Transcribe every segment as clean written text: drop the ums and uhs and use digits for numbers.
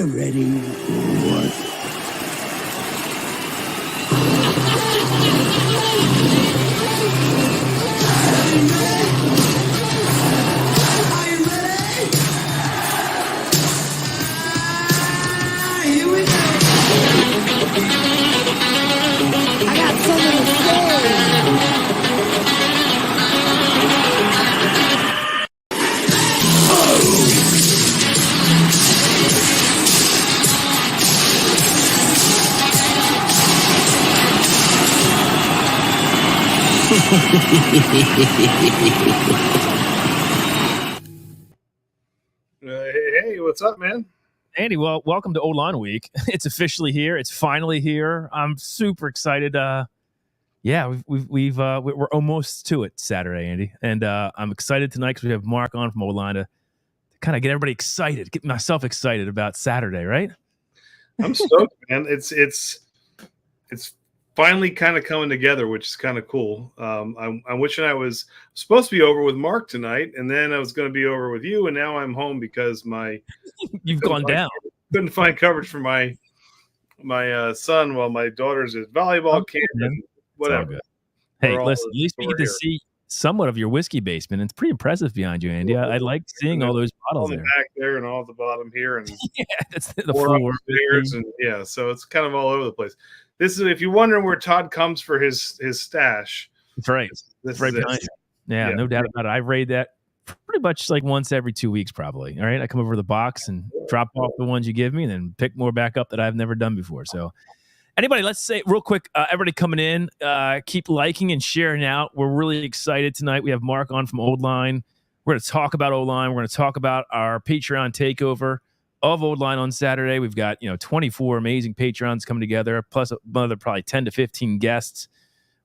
you ready or what? I got something to say. Hey, what's up, man? Andy, well, welcome to Old Line Week. It's officially here. It's finally here. I'm super excited. Yeah, we're almost to it Saturday, Andy, and I'm excited tonight because we have Mark on from Old Line to kind of get everybody excited, get myself excited about Saturday, right? I'm stoked, man. It's finally kind of coming together, which is kind of cool. I'm wishing I was supposed to be over with Mark tonight, and then I was going to be over with you, and now I'm home because You've gone down. Couldn't find coverage for my son while my daughter's at volleyball camp and whatever. Hey, listen, at least we get to see somewhat of your whiskey basement. It's pretty impressive behind you, Andy. I like seeing all those bottles all there. Back there and all at the bottom here, and Yeah, that's the floor. Upstairs, and yeah, so it's kind of all over the place. This is if you're wondering where Todd comes for his stash. That's right. This right is behind you. Yeah, no doubt about it. I raid that pretty much like once every 2 weeks, probably. All right, I come over to the box and drop off the ones you give me, and then pick more back up that I've never done before. So, anybody, let's say real quick, everybody coming in, keep liking and sharing out. We're really excited tonight. We have Mark on from Old Line. We're going to talk about Old Line. We're going to talk about our Patreon takeover of Old Line on Saturday. We've got 24 amazing Patreons coming together, plus another probably 10 to 15 guests.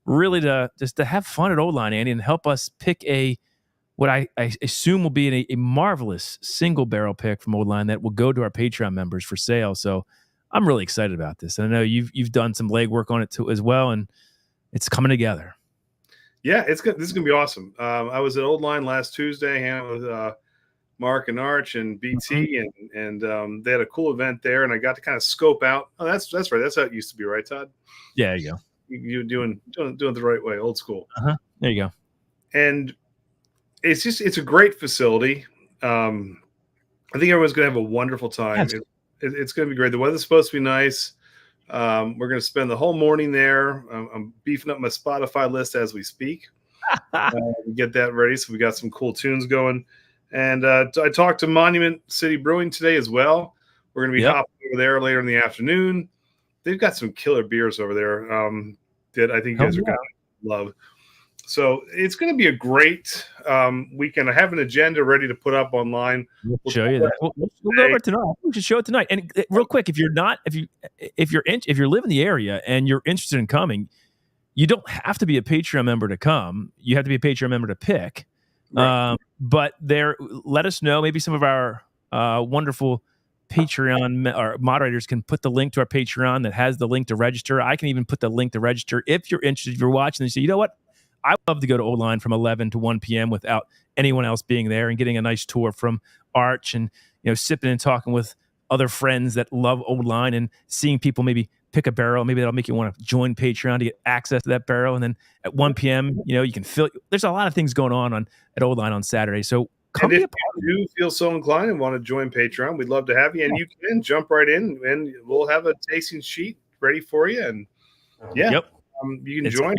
Really to have fun at Old Line, Andy, and help us pick what I assume will be a marvelous single barrel pick from Old Line that will go to our Patreon members for sale. So I'm really excited about this. And I know you've done some legwork on it too as well, and it's coming together. Yeah, it's good. This is gonna be awesome. I was at Old Line last Tuesday, hanging with Mark and Arch and BT, and they had a cool event there, and I got to kind of scope out. Oh, that's right. That's how it used to be, right, Todd? Yeah, there you go. You're doing it the right way, old school. There you go. And it's a great facility. I think everyone's gonna have a wonderful time. It's gonna be great. The weather's supposed to be nice. We're gonna spend the whole morning there. I'm beefing up my Spotify list as we speak. Get that ready. So we got some cool tunes going. And I talked to Monument City Brewing today as well. We're going to be hopping over there later in the afternoon. They've got some killer beers over there that I think you guys are going to love. So it's going to be a great weekend. I have an agenda ready to put up online. We'll show you that. We'll go over it tonight. We should show it tonight. And real quick, if you live in the area and you're interested in coming, you don't have to be a Patreon member to come. You have to be a Patreon member to pick. Right. But let us know. Maybe some of our wonderful Patreon or moderators can put the link to our Patreon that has the link to register. I can even put the link to register if you're interested. If you're watching and you say, you know what, I would love to go to Old Line from 11 to 1 p.m. without anyone else being there and getting a nice tour from Arch and sipping and talking with other friends that love Old Line and seeing people maybe pick a barrel. Maybe that'll make you want to join Patreon to get access to that barrel. And then at 1 p.m., you can feel. There's a lot of things going on at Old Line on Saturday. So come if you do feel so inclined and want to join Patreon, we'd love to have you. And you can jump right in, and we'll have a tasting sheet ready for you. And you can join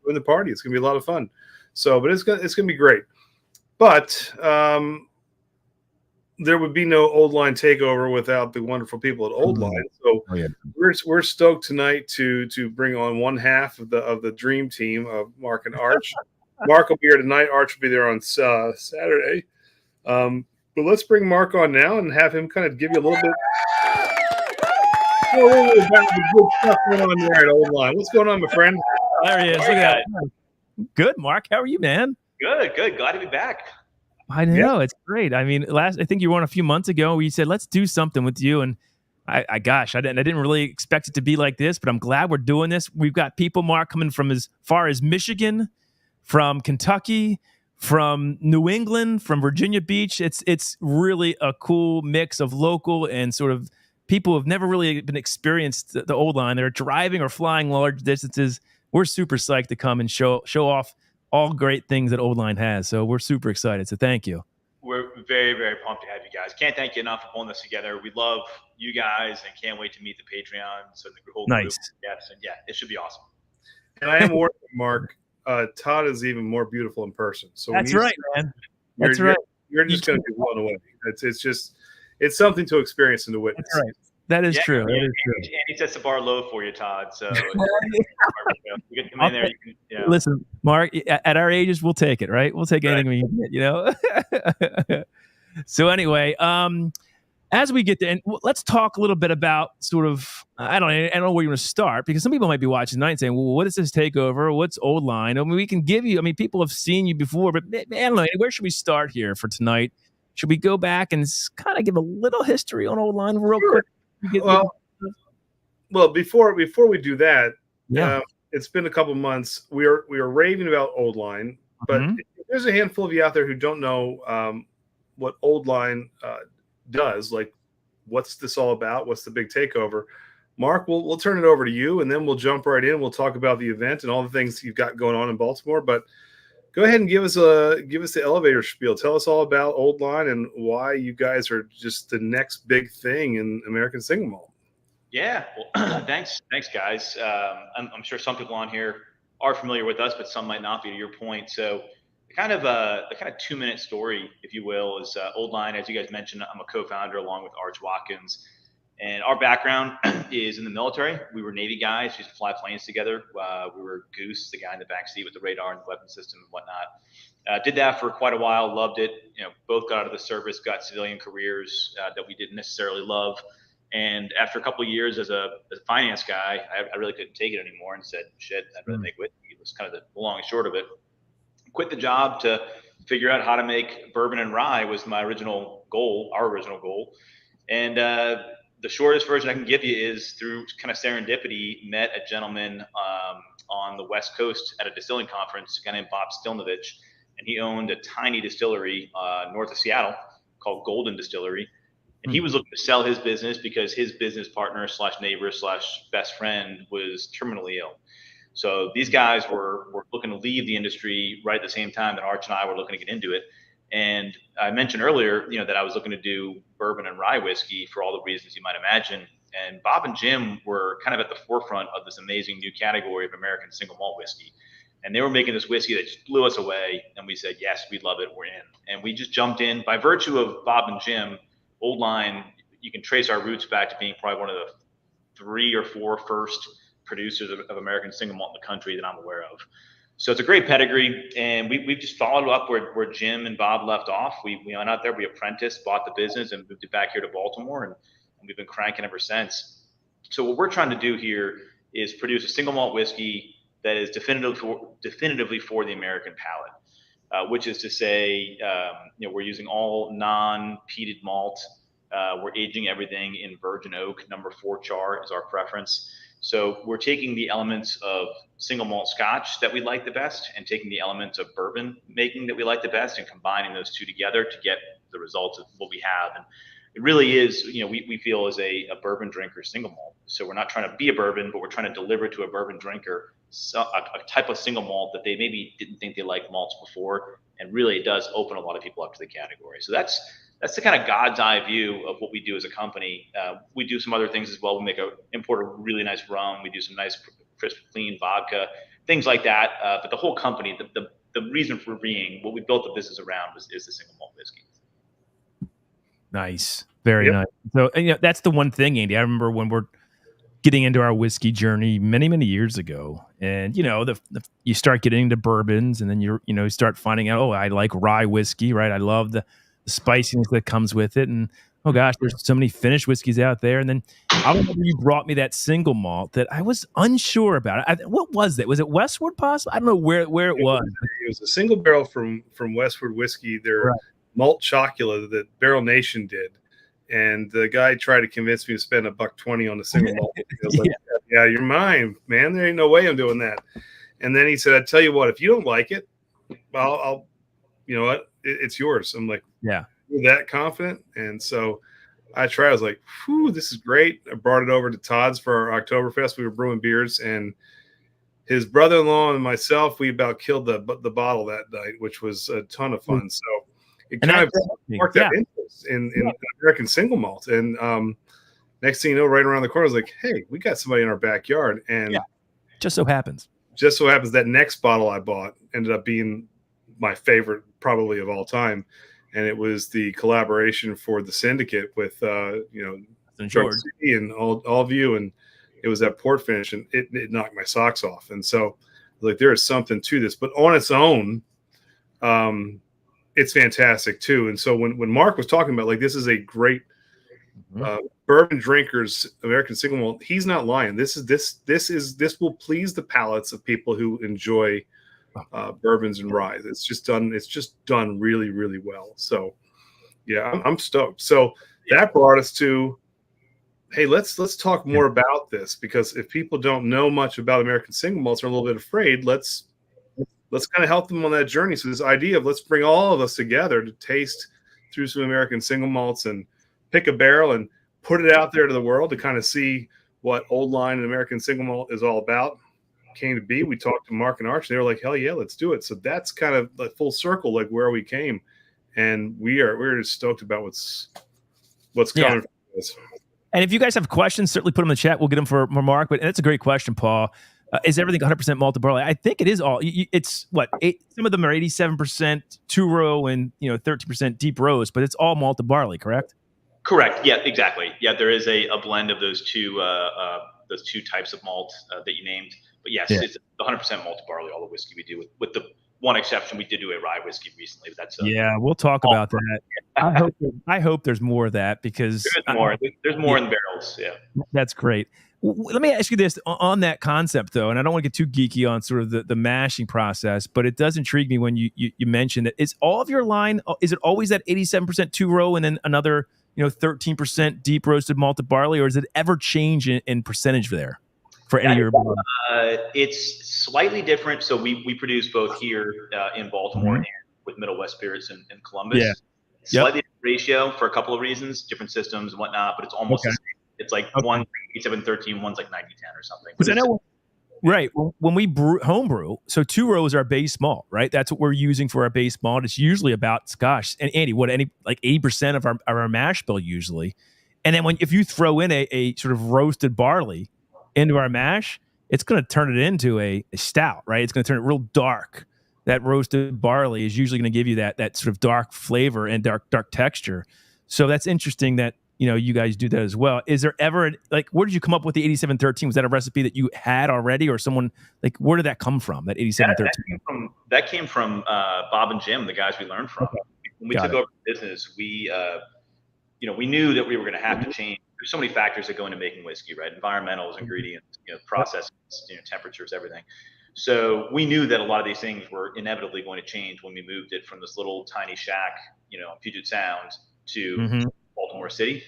the party. It's gonna be a lot of fun. So, but it's gonna be great. But there would be no Old Line takeover without the wonderful people at Old Line. So we're stoked tonight to bring on one half of the dream team of Mark and Arch. Mark will be here tonight. Arch will be there on Saturday. But let's bring Mark on now and have him kind of give you a little bit. About the good stuff going on there at Old Line. What's going on, my friend? There he is. Look at that. Good, Mark. How are you, man? Good. Glad to be back. I know. It's great. I mean, I think you were on a few months ago where you said, let's do something with you. And I didn't really expect it to be like this, but I'm glad we're doing this. We've got people, Mark, coming from as far as Michigan, from Kentucky, from New England, from Virginia Beach. It's really a cool mix of local and sort of people who've never really been experienced the Old Line. They're driving or flying large distances. We're super psyched to come and show off all great things that Old Line has. So we're super excited. So thank you. We're very, very pumped to have you guys. Can't thank you enough for pulling this together. We love you guys and can't wait to meet the Patreons and the whole group. Nice. Yes, and yeah, it should be awesome. And I am working, Mark. Todd is even more beautiful in person. So That's right, man. That's right. You're just going to be blown away. It's something to experience and to witness. That's right. That is true. That is true. And he sets the bar low for you, Todd. So you can come in there. Listen, Mark, at our ages, we'll take it, right? We'll take anything we can get, you know? So anyway, as we get there, and let's talk a little bit about sort of, I don't know where you want to start, because some people might be watching tonight and saying, well, what is this takeover? What's Old Line? I mean, we can give you, people have seen you before, but I don't know, where should we start here for tonight? Should we go back and kind of give a little history on Old Line real quick? Well, before we do that, it's been a couple months. We are raving about Old Line, but there's a handful of you out there who don't know what Old Line does. Like, what's this all about? What's the big takeover? Mark, we'll turn it over to you, and then we'll jump right in. We'll talk about the event and all the things you've got going on in Baltimore. But go ahead and give us the elevator spiel. Tell us all about Old Line and why you guys are just the next big thing in American Single Malt. Yeah, well, thanks, guys. I'm sure some people on here are familiar with us, but some might not be. To your point, so the kind of 2-minute story, if you will, is Old Line. As you guys mentioned, I'm a co-founder along with Arch Watkins, and our background is in the military. We were Navy guys, used to fly planes together. We were Goose, the guy in the backseat with the radar and the weapon system and whatnot. Did that for quite a while, loved it. Both got out of the service, got civilian careers that we didn't necessarily love. And after a couple of years as a finance guy, I really couldn't take it anymore and said, shit, I'd rather make whiskey. It was kind of the long and short of it. Quit the job to figure out how to make bourbon and rye was my original goal, our original goal. And the shortest version I can give you is through kind of serendipity, met a gentleman on the West Coast at a distilling conference, a guy named Bob Stilnovich, and he owned a tiny distillery north of Seattle called Golden Distillery. And he was looking to sell his business because his business partner / neighbor / best friend was terminally ill. So these guys were looking to leave the industry right at the same time that Arch and I were looking to get into it. And I mentioned earlier, that I was looking to do bourbon and rye whiskey for all the reasons you might imagine. And Bob and Jim were kind of at the forefront of this amazing new category of American single malt whiskey. And they were making this whiskey that just blew us away. And we said, yes, we love it. We're in. And we just jumped in. By virtue of Bob and Jim, Old Line, you can trace our roots back to being probably one of the 3 or 4 first producers of American single malt in the country that I'm aware of. So it's a great pedigree, and we've just followed up where Jim and Bob left off. We went out there, we apprenticed, bought the business, and moved it back here to Baltimore, and we've been cranking ever since. So what we're trying to do here is produce a single malt whiskey that is definitively for the American palate, which is to say, we're using all non-peated malt. We're aging everything in virgin oak. Number 4 char is our preference. So we're taking the elements of single malt Scotch that we like the best and taking the elements of bourbon making that we like the best and combining those two together to get the results of what we have. And it really is, we feel as a bourbon drinker single malt. So we're not trying to be a bourbon, but we're trying to deliver to a bourbon drinker a type of single malt that they maybe didn't think they liked malts before. And really it does open a lot of people up to the category. So that's the kind of God's eye view of what we do as a company. We do some other things as well. We import a really nice rum. We do some nice, crisp, clean vodka, things like that. But the whole company, the reason for being, what we built the business around is the single malt whiskey. Nice. Very nice. So that's the one thing, Andy. I remember when we're getting into our whiskey journey many, many years ago. And, you start getting into bourbons and then you start finding out, I like rye whiskey, right? I love the spiciness that comes with it. And, oh gosh, there's so many finished whiskeys out there. And then I remember you brought me that single malt that I was unsure about. What was that? Was it Westward possible? I don't know where it was. It was a single barrel from Westward Whiskey, their malt chocolate that Barrel Nation did. And the guy tried to convince me to spend $1.20 on the single malt. I was like, yeah, you're mine, man. There ain't no way I'm doing that. And then he said, I tell you what, if you don't like it, I'll you know what, it's yours. I'm like, yeah, you're that confident. And so I tried. I was like, "Whew, this is great." I brought it over to Todd's for our Oktoberfest. We were brewing beers, and his brother-in-law and myself, we about killed the bottle that night, which was a ton of fun. So it And kind of that's sparked that interest in American Single Malt. And next thing you know, right around the corner, I was like, "Hey, we got somebody in our backyard." And just so happens that next bottle I bought ended up being my favorite, probably of all time. And it was the collaboration for the syndicate with Drug City and all of you, and it was that port finish, and it knocked my socks off. And so, like, there is something to this, but on its own, it's fantastic too. And so when Mark was talking about, like, this is a great bourbon drinkers American Single Malt, he's not lying. This will please the palates of people who enjoy bourbons and rye. It's just done really, really well. So yeah, I'm stoked. So that brought us to, hey, let's talk more about this, because if people don't know much about American Single Malts, are a little bit afraid, let's kind of help them on that journey. So this idea of let's bring all of us together to taste through some American Single Malts and pick a barrel and put it out there to the world to kind of see what Old Line and American Single Malt is all about came to be. We talked to Mark and Arch, and they were like, hell yeah, let's do it. So that's kind of like full circle, like where we came. And we're just stoked about what's coming from this. And if you guys have questions, certainly put them in the chat. We'll get them for Mark. But that's a great question, Paul. Is everything 100% malted barley? I think it is all. It's what some of them are 87% two row and 13% deep roast, but it's all malted barley, correct? Correct. Yeah, exactly. Yeah, there is a blend of those two types of malt that you named. But yes, it's 100% malted barley, all the whiskey we do, with the one exception. We did do a rye whiskey recently, but that's we'll talk about that. I hope there's more of that, because there's more. There's more in the barrels. Yeah, that's great. Let me ask you this on that concept, though, and I don't want to get too geeky on sort of the mashing process, but it does intrigue me when you mentioned that. Is all of your line, is it always that 87% two row and then another 13% deep roasted malted barley, or does it ever change in percentage there for any of your? It's slightly different. So we produce both here in Baltimore and with Middle West Spirits in Columbus. Yeah. Slightly different ratio for a couple of reasons, different systems and whatnot, but it's almost the same. It's like one 87-13, one's like 90-10 or something. Because I know, right? When we homebrew, so two rows are base malt, right? That's what we're using for our base malt. It's usually about, and Andy, like 80% of our mash bill usually. And then if you throw in a sort of roasted barley into our mash, it's going to turn it into a stout, right? It's going to turn it real dark. That roasted barley is usually going to give you that sort of dark flavor and dark texture. So that's interesting that you guys do that as well. Is there ever, like, where did you come up with the 87-13? Was that a recipe that you had already, or someone, like, where did that come from? That 87-13? That came from Bob and Jim, the guys we learned from. Okay. When we took over the business, we knew that we were going to have to change. There's so many factors that go into making whiskey, right? Environmentals, ingredients, processes, temperatures, everything. So we knew that a lot of these things were inevitably going to change when we moved it from this little tiny shack, Puget Sound to Baltimore City.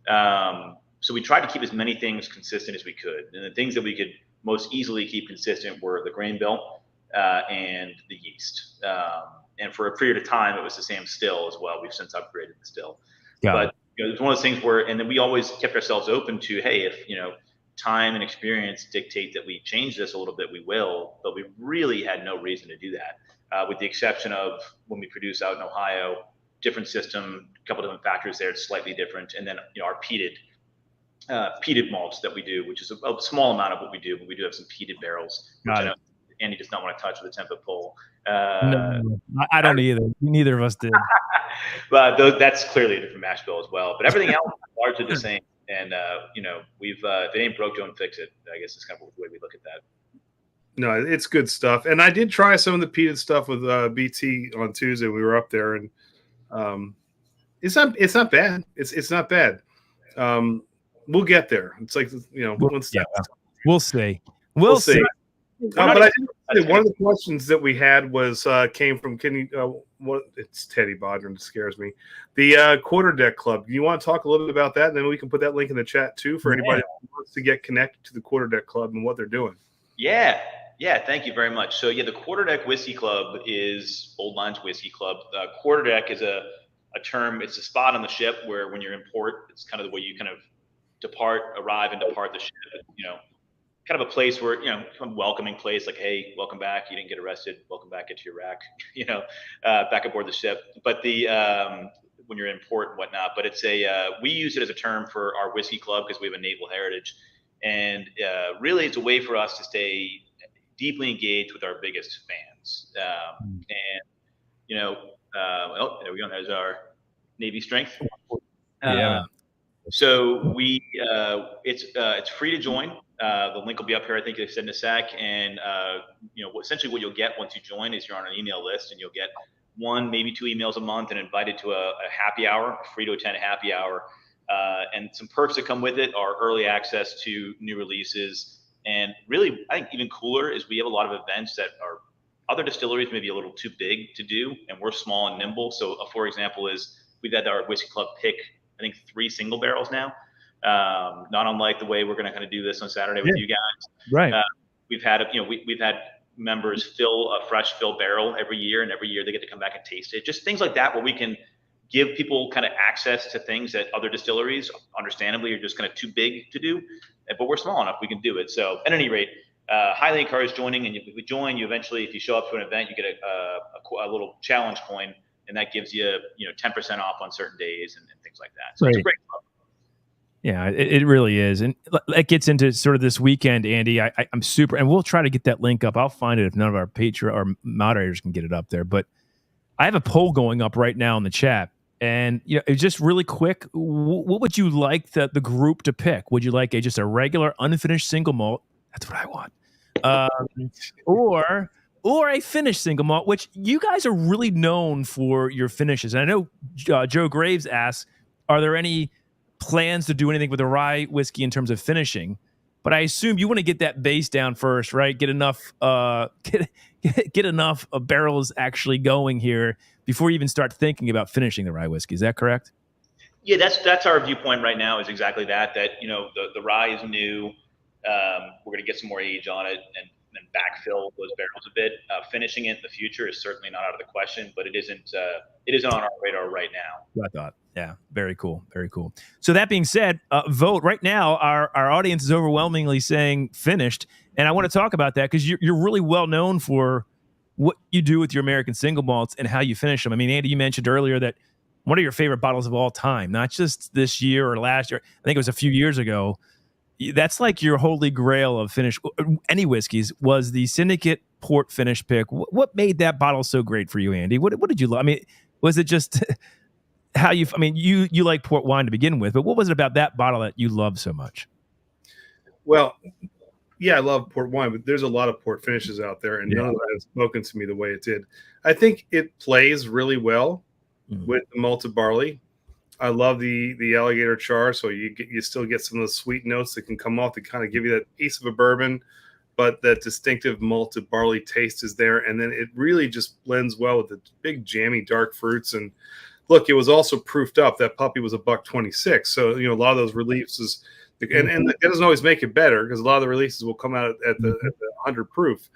So we tried to keep as many things consistent as we could. And the things that we could most easily keep consistent were the grain bill and the yeast. And for a period of time, it was the same still as well. We've since upgraded the still. But it's one of those things where, and then we always kept ourselves open to, hey, if time and experience dictate that we change this a little bit, we will. But we really had no reason to do that, with the exception of when we produce out in Ohio. Different system, a couple different factors there. It's slightly different, and then our peated malts that we do, which is a small amount of what we do, but we do have some peated barrels, which I know Andy does not want to touch with a 10-foot pole. No, I don't either. Neither of us did. But that's clearly a different mash bill as well. But everything else is largely the same. And we've if it ain't broke, don't fix it. I guess it's kind of the way we look at that. No, it's good stuff. And I did try some of the peated stuff with BT on Tuesday. We were up there, and it's not bad. It's not bad. We'll get there. It's like we'll see. We'll see. But I think one of the questions that we had was came from Kenny. It's Teddy Bodron. It scares me. The Quarter Deck Club. Do you want to talk a little bit about that? And then we can put that link in the chat too for anybody who wants to get connected to the Quarter Deck Club and what they're doing. Yeah. Thank you very much. So the Quarter Deck Whiskey Club is Old Line's whiskey club. Quarter Deck is a a term. It's a spot on the ship where when you're in port, it's kind of the way you kind of arrive and depart the ship. Kind of a place where, kind of welcoming place, like, hey, welcome back. You didn't get arrested. Welcome back into your rack, back aboard the ship. But when you're in port and whatnot, but it's we use it as a term for our whiskey club because we have a naval heritage. And really it's a way for us to stay deeply engaged with our biggest fans. Oh, there we go. There's our Navy strength. Yeah. So it's free to join. The link will be up here. I think they said in a sec. And essentially what you'll get once you join is you're on an email list, and you'll get 1, maybe 2 emails a month, and invited to a happy hour, free to attend a happy hour. And some perks that come with it are early access to new releases. And really, I think even cooler is we have a lot of events that are other distilleries maybe a little too big to do, and we're small and nimble. So for example is we've had our whiskey club pick, I think 3 single barrels now. Not unlike the way we're going to kind of do this on Saturday with you guys. Right. We've had, we've had members fill a fresh fill barrel every year, and every year they get to come back and taste it. Just things like that where we can give people kind of access to things that other distilleries, understandably, are just kind of too big to do. But we're small enough, we can do it. So at any rate, highly encourage joining. And if you join, you eventually, if you show up to an event, you get a little challenge coin, and that gives you 10% off on certain days and things like that. So It's a great club. Yeah, it really is. And that gets into sort of this weekend, Andy. I'm super, and we'll try to get that link up. I'll find it if none of our Patreon or moderators can get it up there. But I have a poll going up right now in the chat. And it's just really quick. What would you like the group to pick? Would you like just a regular unfinished single malt? That's what I want. Or a finished single malt, which you guys are really known for your finishes. And I know Joe Graves asks, are there any plans to do anything with the rye whiskey in terms of finishing? But I assume you want to get that base down first, right? Get enough get enough barrels actually going here before you even start thinking about finishing the rye whiskey. Is that correct? Yeah, that's our viewpoint right now, is exactly that the rye is new. We're going to get some more age on it and backfill those barrels a bit. Finishing it in the future is certainly not out of the question, but it isn't on our radar right now. I thought. Yeah, very cool. Very cool. So that being said, vote right now. Our audience is overwhelmingly saying finished. And I want to talk about that because you're really well known for what you do with your American single malts and how you finish them. I mean, Andy, you mentioned earlier that one of your favorite bottles of all time, not just this year or last year, I think it was a few years ago. That's like your holy grail of finish, any whiskeys, was the Syndicate Port finish pick. What made that bottle so great for you, Andy? What did you love? I mean, was it just how you? I mean, you like port wine to begin with, but what was it about that bottle that you loved so much? Well, yeah, I love port wine, but there's a lot of port finishes out there, and none of that has spoken to me the way it did. I think it plays really well with the malted barley. I love the alligator char, so you still get some of the sweet notes that can come off to kind of give you that piece of a bourbon, but that distinctive malted barley taste is there, and then it really just blends well with the big jammy dark fruits. And look, it was also proofed up. That puppy was $126, so a lot of those releases, and that doesn't always make it better because a lot of the releases will come out at the 100 proof.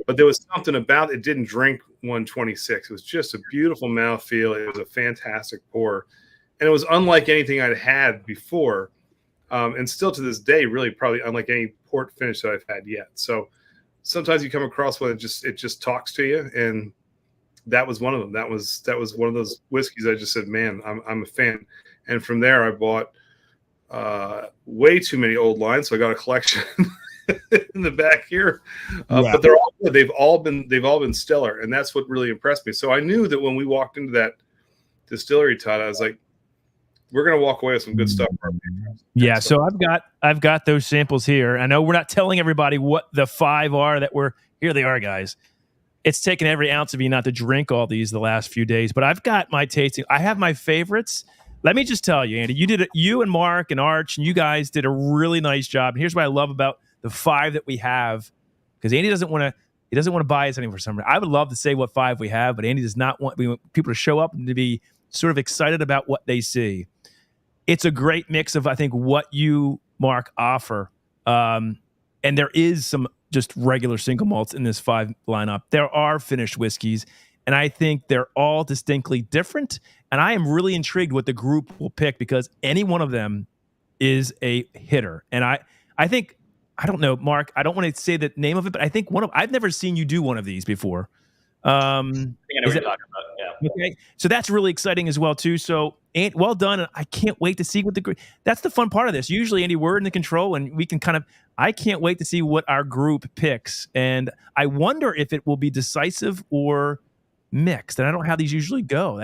But there was something about it didn't drink 126. It was just a beautiful mouthfeel. It was a fantastic pour. And it was unlike anything I'd had before, and still to this day, really probably unlike any port finish that I've had yet. So sometimes you come across one that it just talks to you, and that was one of them. That was one of those whiskeys I just said, man, I'm a fan. And from there, I bought way too many old lines, so I got a collection in the back here. But they're all good. They've all been stellar, and that's what really impressed me. So I knew that when we walked into that distillery, Todd, I was like, we're going to walk away with some good stuff. Yeah. So I've got those samples here. I know we're not telling everybody what the 5 are here they are, guys. It's taken every ounce of you not to drink all these the last few days, but I've got my tasting. I have my favorites. Let me just tell you, Andy, you and Mark and Arch and you guys did a really nice job. And here's what I love about the 5 that we have, because Andy doesn't want to buy us anything for some reason. I would love to say what 5 we have, but Andy does not want people to show up and to be sort of excited about what they see. It's a great mix of, I think, what you, Mark, offer. And there is some just regular single malts in this 5 lineup. There are finished whiskeys, and I think they're all distinctly different. And I am really intrigued what the group will pick because any one of them is a hitter. And I think, I don't know, Mark, I don't want to say the name of it, but I think I've never seen you do one of these before. I think I know what you're talking about. Yeah. Okay. So that's really exciting as well, too. So, well done. And I can't wait to see what that's the fun part of this. Usually, Andy, we're in the control and we can I can't wait to see what our group picks. And I wonder if it will be decisive or mixed. And I don't know how these usually go.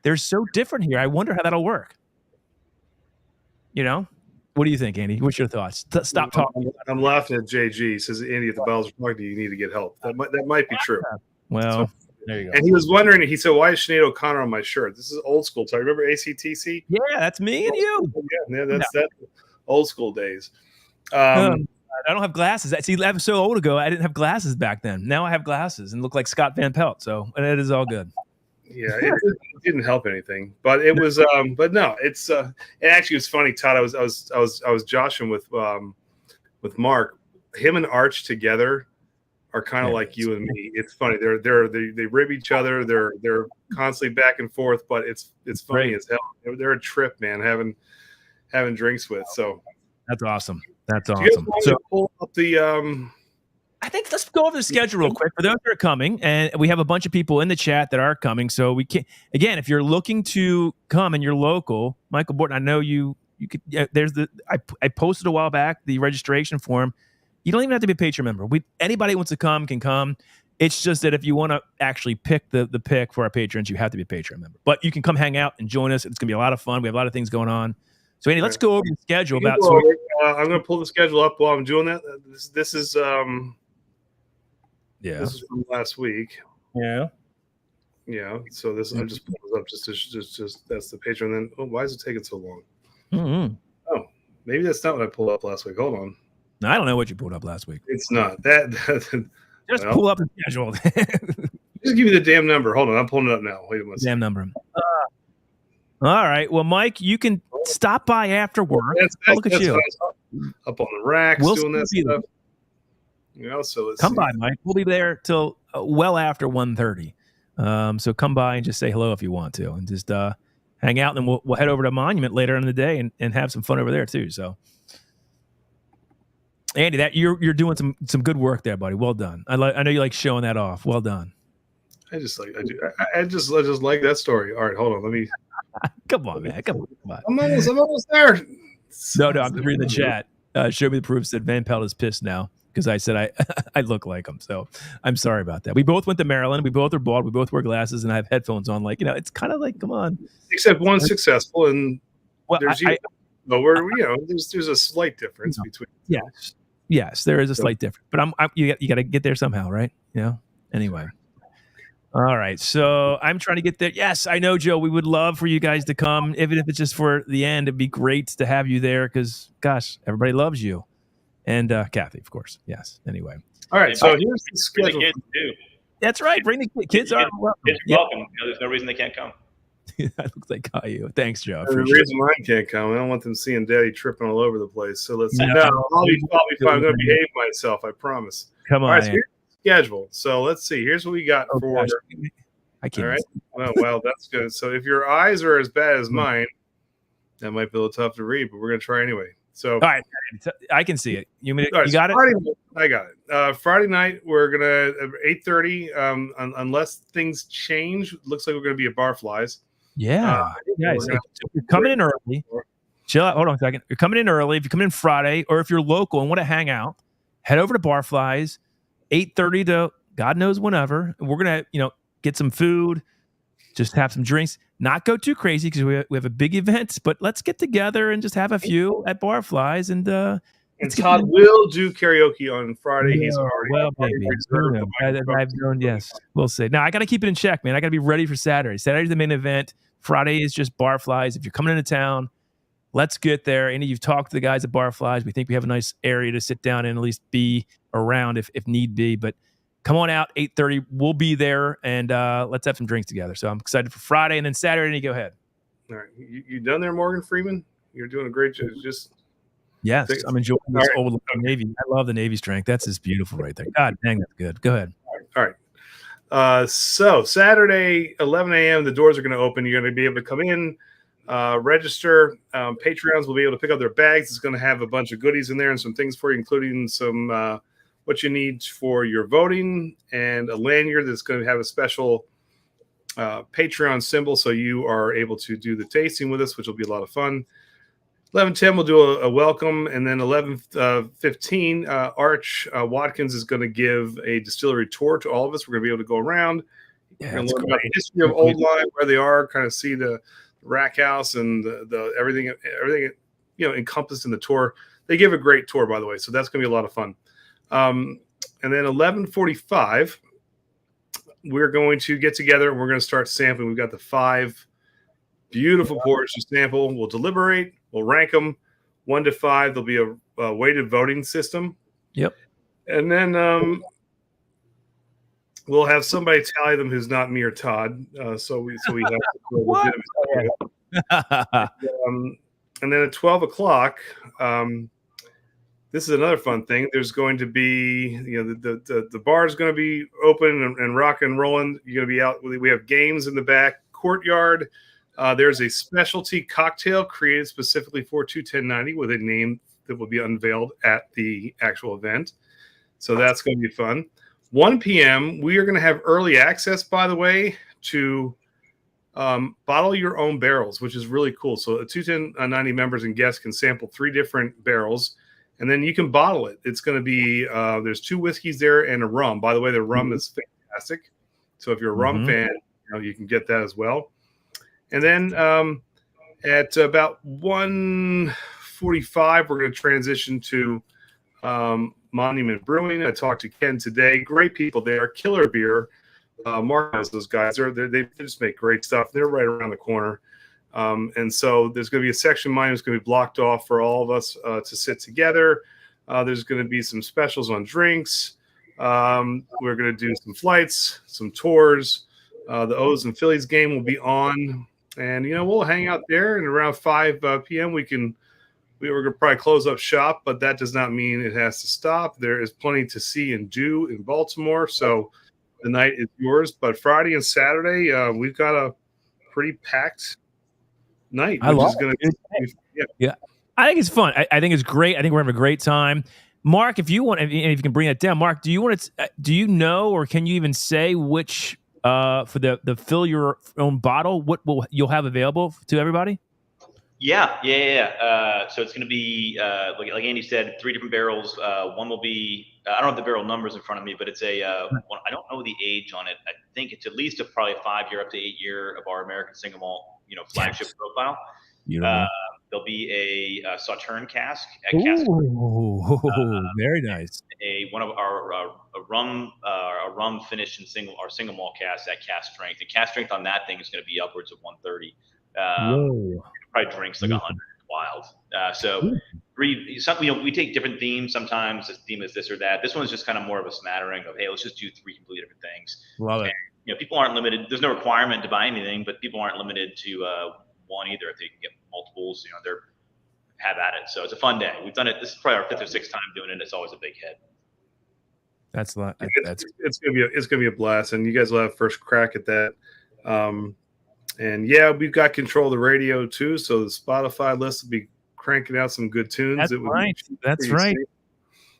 They're so different here. I wonder how that'll work. What do you think, Andy? What's your thoughts? Stop talking. I'm laughing at JG. He says, Andy, if the Bells are talking to you, you need to get help. That might be true. Well, there you go. And he was wondering, he said, why is Sinead O'Connor on my shirt? This is old school. So I remember ACTC? Yeah, that's me and you. Yeah, that's old school days. I don't have glasses. See, that was so old ago. I didn't have glasses back then. Now I have glasses and look like Scott Van Pelt. So it is all good. Yeah, it didn't help anything, but it was. But no, it actually was funny, Todd. I was joshing with Mark. Him and Arch together are kind of like you and me. It's funny. They rib each other. They're constantly back and forth, but it's funny as hell. They're a trip, man. Having drinks with. So that's awesome. That's awesome. So pull up the. I think let's go over the schedule real quick for those that are coming, and we have a bunch of people in the chat that are coming. So we can again, if you're looking to come and you're local, Michael Borton, I know you could. There's I posted a while back the registration form. You don't even have to be a Patreon member. Anybody who wants to come can come. It's just that if you want to actually pick the pick for our patrons, you have to be a Patreon member. But you can come hang out and join us. It's gonna be a lot of fun. We have a lot of things going on. So Andy, let's go over the schedule. I'm gonna pull the schedule up while I'm doing that. This is Yeah. This is from last week. Yeah. Yeah. So this I'm just pulling this up just that's the Patreon. Then why is it taking so long? Mm-hmm. Oh, maybe that's not what I pulled up last week. Hold on. I don't know what you pulled up last week. It's not that. Just pull up the schedule. Just give me the damn number. Hold on, I'm pulling it up now. Wait a minute. Damn number. All right. Well, Mike, you can stop by after work. Look at you up on the racks doing that stuff. So let's come by, Mike. We'll be there till well after 1:30. So come by and just say hello if you want to, and just hang out. And then we'll head over to Monument later in the day and have some fun over there too. So, Andy, that you're doing some good work there, buddy. Well done. I know you like showing that off. Well done. I just like that story. All right, hold on. Let me. Come on, man. Come on. I'm almost there. No, I'm just reading the chat. Show me the proofs that Van Pelt is pissed now. Because I said I look like him, so I'm sorry about that. We both went to Maryland. We both are bald. We both wear glasses, and I have headphones on. Like it's kind of like, come on. Except one's successful, and there's there's a slight difference between. Yes, there is a slight difference, but you got to get there somehow, right? Anyway. All right, so I'm trying to get there. Yes, I know, Joe. We would love for you guys to come, even if it's just for the end. It'd be great to have you there because, gosh, everybody loves you. And Kathy, of course. Yes. Anyway. All right. So here's the schedule. The kids too. That's right. Bring the kids. Are welcome. Kids are welcome. There's no reason they can't come. That looks like Caillou. Thanks, Joe. The reason mine can't come, I don't want them seeing Daddy tripping all over the place. So let's see. No, I'll be fine. I'm going to behave myself. I promise. Come on. All right, so here's the schedule. So let's see. Here's what we got for. Gosh. I can't. All right. Well, that's good. So if your eyes are as bad as mine, that might be a little tough to read, but we're going to try anyway. So, all right, I can see it. You got it? I got it. Friday night, we're going to 8:30, unless things change. Looks like we're going to be at Barflies. Yeah. Guys, if you're coming in early, chill out. Hold on a second. You're coming in early. If you come in Friday, or if you're local and want to hang out, head over to Barflies, 8:30 to God knows whenever. And we're going to, get some food, just have some drinks. Not go too crazy because we have a big event, but let's get together and just have a few at Barflies. And Todd will do karaoke on Friday. He's already I've known. Yes, we'll see. Now I got to keep it in check, man. I got to be ready for Saturday. Saturday's the main event. Friday is just Barflies. If you're coming into town, let's get there. And you've talked to the guys at Barflies. We think we have a nice area to sit down and at least be around if need be. But come on out, 8:30. We'll be there, and let's have some drinks together. So I'm excited for Friday, and then Saturday, go ahead. All right. You done there, Morgan Freeman? You're doing a great job. Yes, I'm enjoying this old Navy. I love the Navy strength. That's just beautiful right there. God dang, that's good. Go ahead. All right. So Saturday, 11 a.m., the doors are going to open. You're going to be able to come in, register. Patreons will be able to pick up their bags. It's going to have a bunch of goodies in there and some things for you, including some what you need for your voting and a lanyard that's going to have a special Patreon symbol, so you are able to do the tasting with us, which will be a lot of fun. 11:10, we'll do a welcome, and then 11:15, Arch Watkins is going to give a distillery tour to all of us. We're going to be able to go around and learn about the history of Old Line, where they are, kind of see the rack house and the everything encompassed in the tour. They give a great tour, by the way, so that's going to be a lot of fun. And then 11:45, we're going to get together and we're going to start sampling. We've got the 5 beautiful pours to sample. We'll deliberate. We'll rank them 1 to 5. There'll be a weighted voting system. Yep. And then we'll have somebody tally them who's not me or Todd. So we have what? And then at 12 o'clock, this is another fun thing. There's going to be, the bar is going to be open and rock and rolling. You're going to be out. We have games in the back courtyard. There's a specialty cocktail created specifically for 21090 with a name that will be unveiled at the actual event. So that's going to be fun. 1 p.m., we are going to have early access, by the way, to bottle your own barrels, which is really cool. So 21090 members and guests can sample 3 different barrels, and then you can bottle it. It's going to be, there's 2 whiskeys there and a rum. By the way, the rum is fantastic. So if you're a rum fan, you can get that as well. And then at about 1:45, we're going to transition to Monument Brewing. I talked to Ken today. Great people there. Killer beer. Mark knows those guys. They just make great stuff. They're right around the corner. And so there's going to be a section mine that's going to be blocked off for all of us to sit together. There's going to be some specials on drinks. We're going to do some flights, some tours. The O's and Phillies game will be on. And, we'll hang out there, and around 5 p.m. we're going to probably close up shop, but that does not mean it has to stop. There is plenty to see and do in Baltimore, so the night is yours. But Friday and Saturday, we've got a pretty packed night, which is going to be yeah. I think it's fun. I think it's great. I think we're having a great time. Mark, if you want, and if you can bring it down, Mark, do you know, or can you even say which for the fill your own bottle, what you'll have available to everybody? Yeah. So it's going to be like Andy said, 3 different barrels. One will be I don't have the barrel numbers in front of me, but it's I don't know the age on it. I think it's at least probably a 5-year up to 8-year of our American Single Malt, flagship profile. There'll be a Sauterne cask at cask. Very nice. One of our a rum finished in our single malt cask at cask strength. The cask strength on that thing is going to be upwards of 130. Probably drinks like 100. Wild. We take different themes. Sometimes the theme is this or that. This one's just kind of more of a smattering of, hey, let's just do 3 completely different things. Love it. And, people aren't limited. There's no requirement to buy anything, but people aren't limited to one either. If they can get multiples, they're have at it. So it's a fun day. We've done it. This is probably our 5th or 6th time doing it. It's always a big hit. That's a lot. It's gonna be a blast, and you guys will have first crack at that. And yeah, we've got control of the radio too, so the Spotify list will be cranking out some good tunes. That's right. That's right.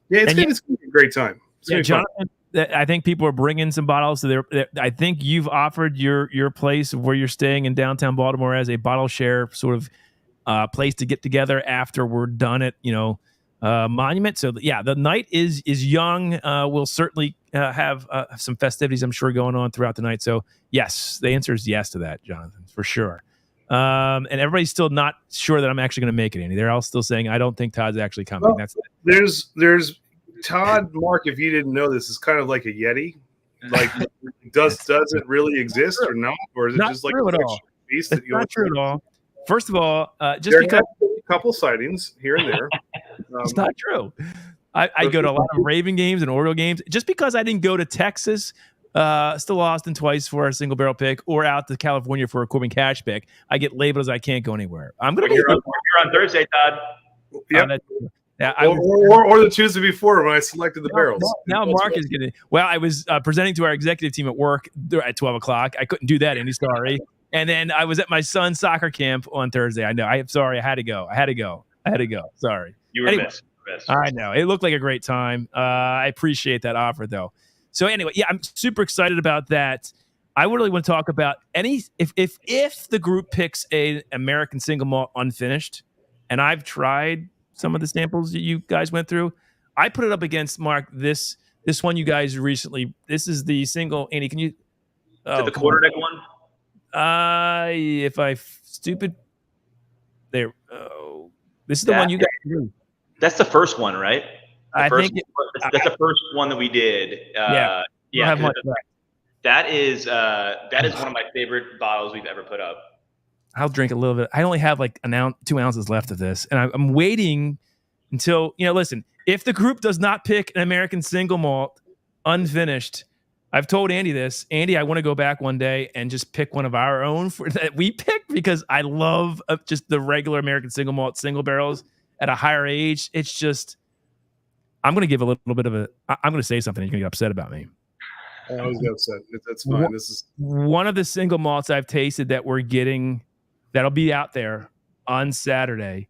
Yeah, it's gonna be a great time. Jonathan, I think people are bringing some bottles. So I think you've offered your place where you're staying in downtown Baltimore as a bottle share sort of place to get together after we're done at Monument. So yeah, the night is young. We'll certainly have some festivities, I'm sure, going on throughout the night. So yes, the answer is yes to that, Jonathan, for sure. And everybody's still not sure that I'm actually going to make it, Andy. They're all still saying, I don't think Todd's actually coming. Well, there's Todd, Mark, if you didn't know, this is kind of like a Yeti. Like, does it really exist or not? Or is it not just like a beast? It's not true at all. First of all, just there because a couple sightings here and there. It's not true. I go to a lot of Raven games and Oriole games. Just because I didn't go to Texas, still Austin twice for a single barrel pick, or out to California for a Corbin Cash pick, I get labeled as I can't go anywhere. I'm going to You're on Thursday, Todd. Yep. Yeah, or the Tuesday before when I selected the barrels. Now Mark is getting. Well, I was presenting to our executive team at work at 12 o'clock. I couldn't do that, Andy. Sorry. And then I was at my son's soccer camp on Thursday. I know. I'm sorry. I had to go. Sorry. You were missed. I know. It looked like a great time. I appreciate that offer, though. So anyway, yeah, I'm super excited about that. I really want to talk about if the group picks a American Single Malt unfinished, and I've tried some of the samples that you guys went through. I put it up against Mark. This one you guys recently. This is the single. Andy, can you? Is it the quarter deck one? If I stupid. There. Oh, this is the one you guys do. That's the first one, right? That's the first one that we did. Yeah. That is one of my favorite bottles we've ever put up. I'll drink a little bit. I only have like 2 ounces left of this, and I'm waiting until listen. If the group does not pick an American Single Malt unfinished, I've told Andy this. Andy, I want to go back one day and just pick one of our own that we picked because I love just the regular American Single Malt single barrels at a higher age. It's just I'm going to give a little bit of I'm going to say something. You're going to get upset about me. I always get upset. That's fine. This is one of the single malts I've tasted that we're getting that'll be out there on Saturday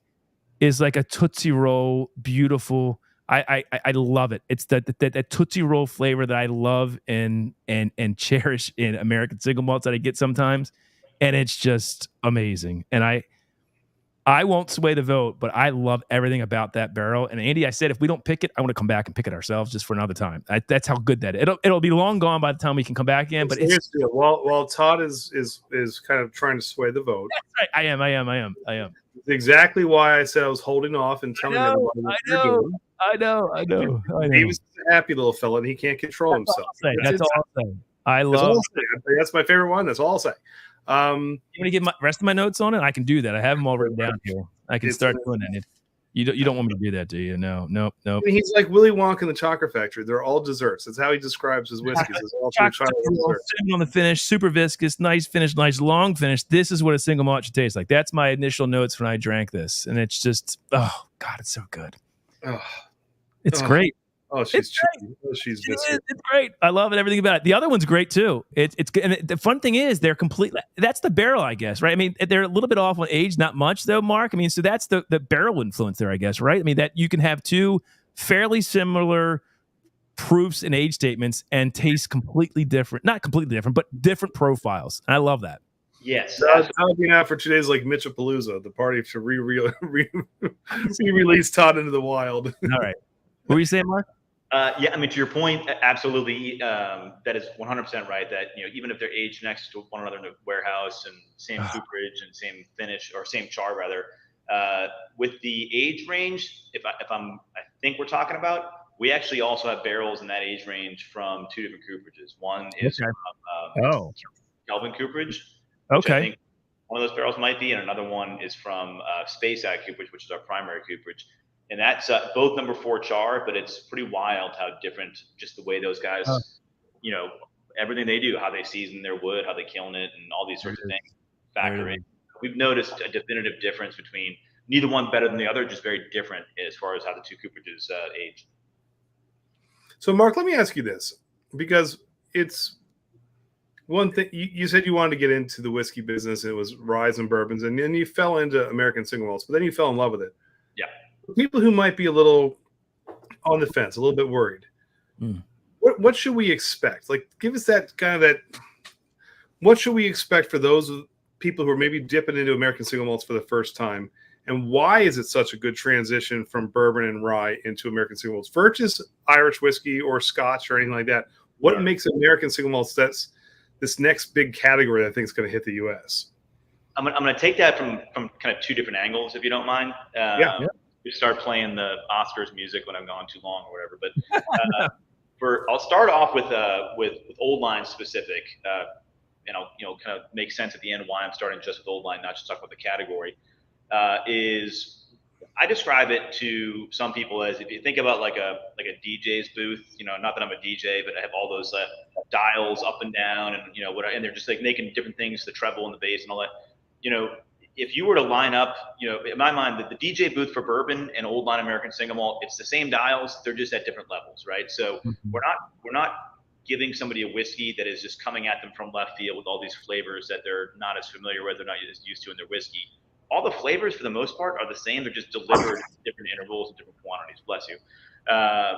is like a Tootsie Roll, beautiful. I love it. It's that Tootsie Roll flavor that I love and cherish in American Single Malts that I get sometimes, and it's just amazing. And I won't sway the vote, but I love everything about that barrel. And Andy, I said if we don't pick it, I want to come back and pick it ourselves just for another time. That's how good that is. It'll be long gone by the time we can come back in. But it's while Todd is kind of trying to sway the vote. That's right. I am. It's exactly why I said I was holding off and telling everybody what you're doing. I know. He was a happy little fella, and he can't control himself. That's all I'll say. I love. That's my favorite one. That's all I'll say. You want to get my rest of my notes on it? I can do that. I have them all written down here. I can start doing that. You don't want me to do that, do you? No. He's like Willy Wonka in the Chocolate Factory. They're all desserts. That's how he describes his whiskeys. It's all sitting on the finish, super viscous, nice finish, nice long finish. This is what a single malt should taste like. That's my initial notes when I drank this, and it's just, oh God, it's so good. It's great. Oh, she's it's great. I love it. Everything about it. The other one's great too. It's and the fun thing is they're completely. That's the barrel, I guess, right? I mean, they're a little bit off on age, not much though, Mark. I mean, so that's the barrel influence there, I guess, right? I mean, that you can have two fairly similar proofs and age statements and taste completely different, not completely different, but different profiles. And I love that. Yes, I'll be out for 2 days like Mitchapalooza, the party to re-release Todd into the wild. All right. What were you saying, Mark? Yeah, I mean, to your point, absolutely. That is 100% right. That even if they're aged next to one another in a warehouse and same cooperage and same finish or same char rather, with the age range, I think we're talking about, we actually also have barrels in that age range from two different cooperages. One is from Kelvin Cooperage. Okay. I think one of those barrels might be, and another one is from Space Ag Cooperage, which is our primary cooperage. And that's both number 4 char, but it's pretty wild how different just the way those guys, everything they do, how they season their wood, how they kiln it, and all these sorts of things factor in. We've noticed a definitive difference between neither one better than the other, just very different as far as how the two cooperages age. So, Mark, let me ask you this, because it's one thing. You said you wanted to get into the whiskey business. It was rye and bourbons, and then you fell into American Single Malts, but then you fell in love with it. Yeah. People who might be a little on the fence, a little bit worried, what should we expect? Like, give us that kind of that. What should we expect for those people who are maybe dipping into American Single Malts for the first time, and why is it such a good transition from bourbon and rye into American Single Malts versus Irish whiskey or Scotch or anything like that? What makes American Single Malts that's this next big category that I think is going to hit the U.S.? I'm going to take that from kind of two different angles, if you don't mind. We start playing the Oscars music when I'm gone too long or whatever. But I'll start off with Old Line specific, and I'll kind of make sense at the end why I'm starting just with Old Line, not just talk about the category. Is I describe it to some people as, if you think about like a DJ's booth, not that I'm a DJ, but I have all those dials up and down, and and they're just like making different things, the treble and the bass and all that. if you were to line up, in my mind, the DJ booth for bourbon and old line American Single Malt, it's the same dials, they're just at different levels, right? So we're not giving somebody a whiskey that is just coming at them from left field with all these flavors that they're not as familiar with, they're not as used to in their whiskey. All the flavors, for the most part, are the same. They're just delivered in different intervals and different quantities. Bless you.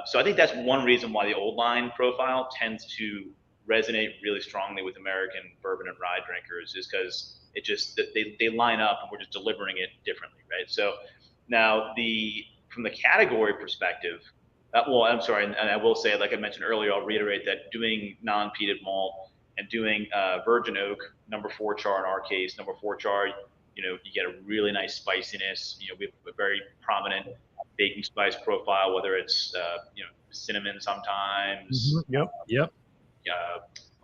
So I think that's one reason why the old line profile tends to resonate really strongly with American bourbon and rye drinkers, is because it just they line up and we're just delivering it differently, right? So now from the category perspective, I'm sorry, and I will say, like I mentioned earlier, I'll reiterate that doing non-peated malt and doing virgin oak, number 4 char in our case, number 4 char, you get a really nice spiciness. We have a very prominent baking spice profile, whether it's cinnamon sometimes. Yep.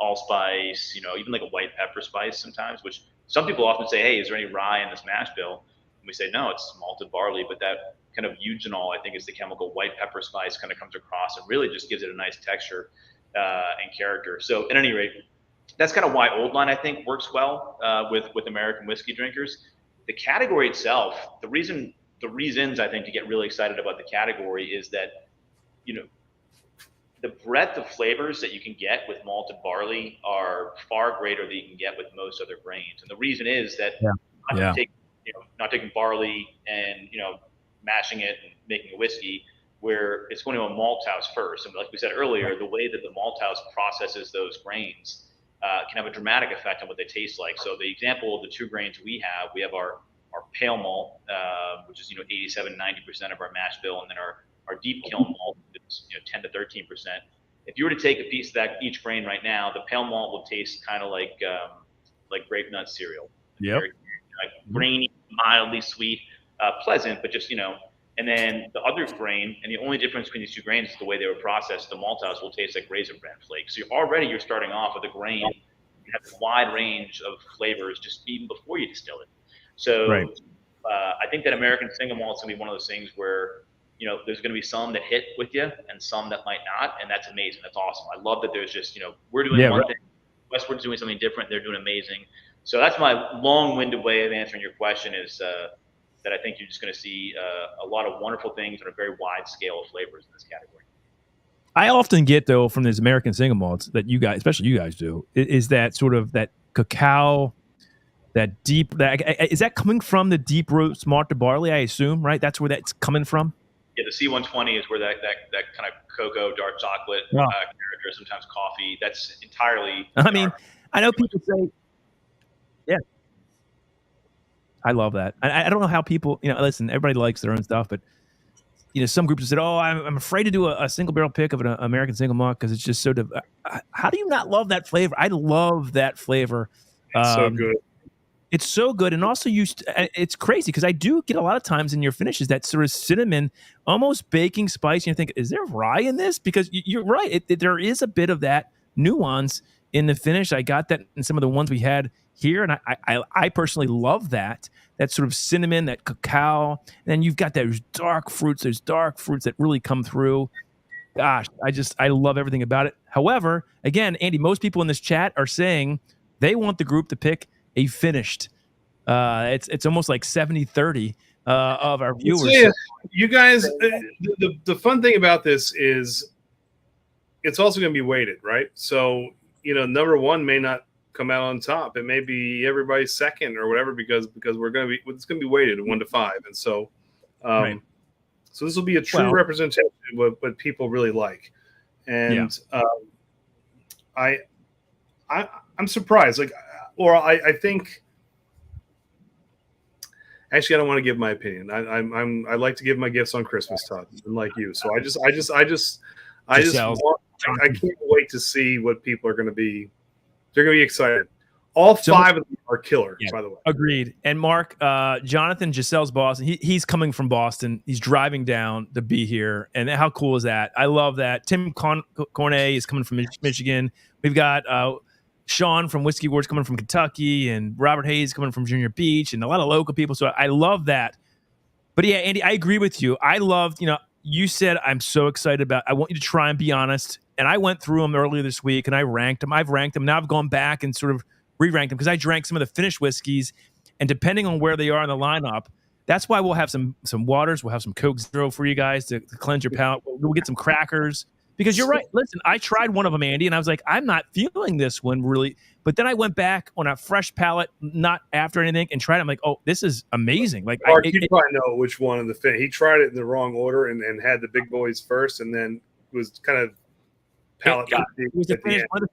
Allspice, even like a white pepper spice sometimes, which some people often say, hey, is there any rye in this mash bill? And we say, no, it's malted barley, but that kind of eugenol, I think, is the chemical white pepper spice, kind of comes across and really just gives it a nice texture and character. So at any rate, that's kind of why old line, I think, works well with American whiskey drinkers. The category itself, the reasons I think to get really excited about the category is that, the breadth of flavors that you can get with malted barley are far greater than you can get with most other grains. And the reason is that not taking barley and, mashing it and making a whiskey, where it's going to a malt house first. And like we said earlier, the way that the malt house processes those grains can have a dramatic effect on what they taste like. So the example of the 2 grains we have our pale malt, which is 87-90% of our mash bill, and then our deep kiln malt is 10 to 13%. If you were to take a piece of that each grain right now, the pale malt will taste kind of like grape nut cereal. Yep. Very, grainy, mildly sweet, pleasant, but just And then the other grain, and the only difference between these 2 grains is the way they were processed. The malt house will taste like raisin bran flakes. So you're starting off with a grain. You have a wide range of flavors just even before you distill it. So right. I think that American Single Malt is going to be one of those things where there's going to be some that hit with you and some that might not, and that's amazing. That's awesome. I love that there's just we're doing one thing, Westward's doing something different. They're doing amazing. So that's my long-winded way of answering your question is that I think you're just going to see a lot of wonderful things on a very wide scale of flavors in this category. I often get, though, from these American Single Malts that you guys, especially you guys do, is that sort of that cacao, that deep, is that coming from the deep root malted barley, I assume, right? That's where that's coming from? Yeah, the C120 is where that kind of cocoa, dark chocolate character, sometimes coffee, that's entirely... I mean, I know people say, yeah. I love that. I don't know how people, listen, everybody likes their own stuff, but, some groups have said, oh, I'm afraid to do a single barrel pick of an American Single Malt because it's just so, how do you not love that flavor? I love that flavor. It's so good. It's so good. And also it's crazy because I do get a lot of times in your finishes that sort of cinnamon, almost baking spice. And you think, is there rye in this? Because you're right. There is a bit of that nuance in the finish. I got that in some of the ones we had here. And I personally love that sort of cinnamon, that cacao. And then you've got those dark fruits that really come through. Gosh, I love everything about it. However, again, Andy, most people in this chat are saying they want the group to pick a finished. It's almost like 70-30 of our viewers. Yeah, you guys, the fun thing about this is it's also going to be weighted, right? So, number 1 may not come out on top. It may be everybody's second or whatever because it's going to be weighted 1 to 5. And so, right. So this will be a true representation of what people really like. And I'm surprised. I think actually I don't want to give my opinion. I like to give my gifts on Christmas, Todd, unlike you. So I can't wait to see what people are going to be. They're going to be excited. All 5 of them are killers, by the way. Agreed. And Mark, Jonathan Giselle's boss, he's coming from Boston. He's driving down to be here. And how cool is that? I love that. Tim Cornet is coming from Michigan. We've got Sean from Whiskey Wars coming from Kentucky, and Robert Hayes coming from Junior Beach, and a lot of local people. So I love that. But yeah, Andy, I agree with you. I loved, you said I'm so excited about, I want you to try and be honest. And I went through them earlier this week and I ranked them. I've ranked them. Now I've gone back and sort of re-ranked them because I drank some of the finished whiskeys. And depending on where they are in the lineup, that's why we'll have some waters. We'll have some Coke Zero for you guys to cleanse your palate. We'll get some crackers. Because you're right. Listen, I tried one of them, Andy, and I was like, I'm not feeling this one really. But then I went back on a fresh palate, not after anything, and tried it. I'm like, oh, this is amazing. Like, Mark, you probably know which one in the fin. He tried it in the wrong order and had the big boys first, and then was kind of palate. It was the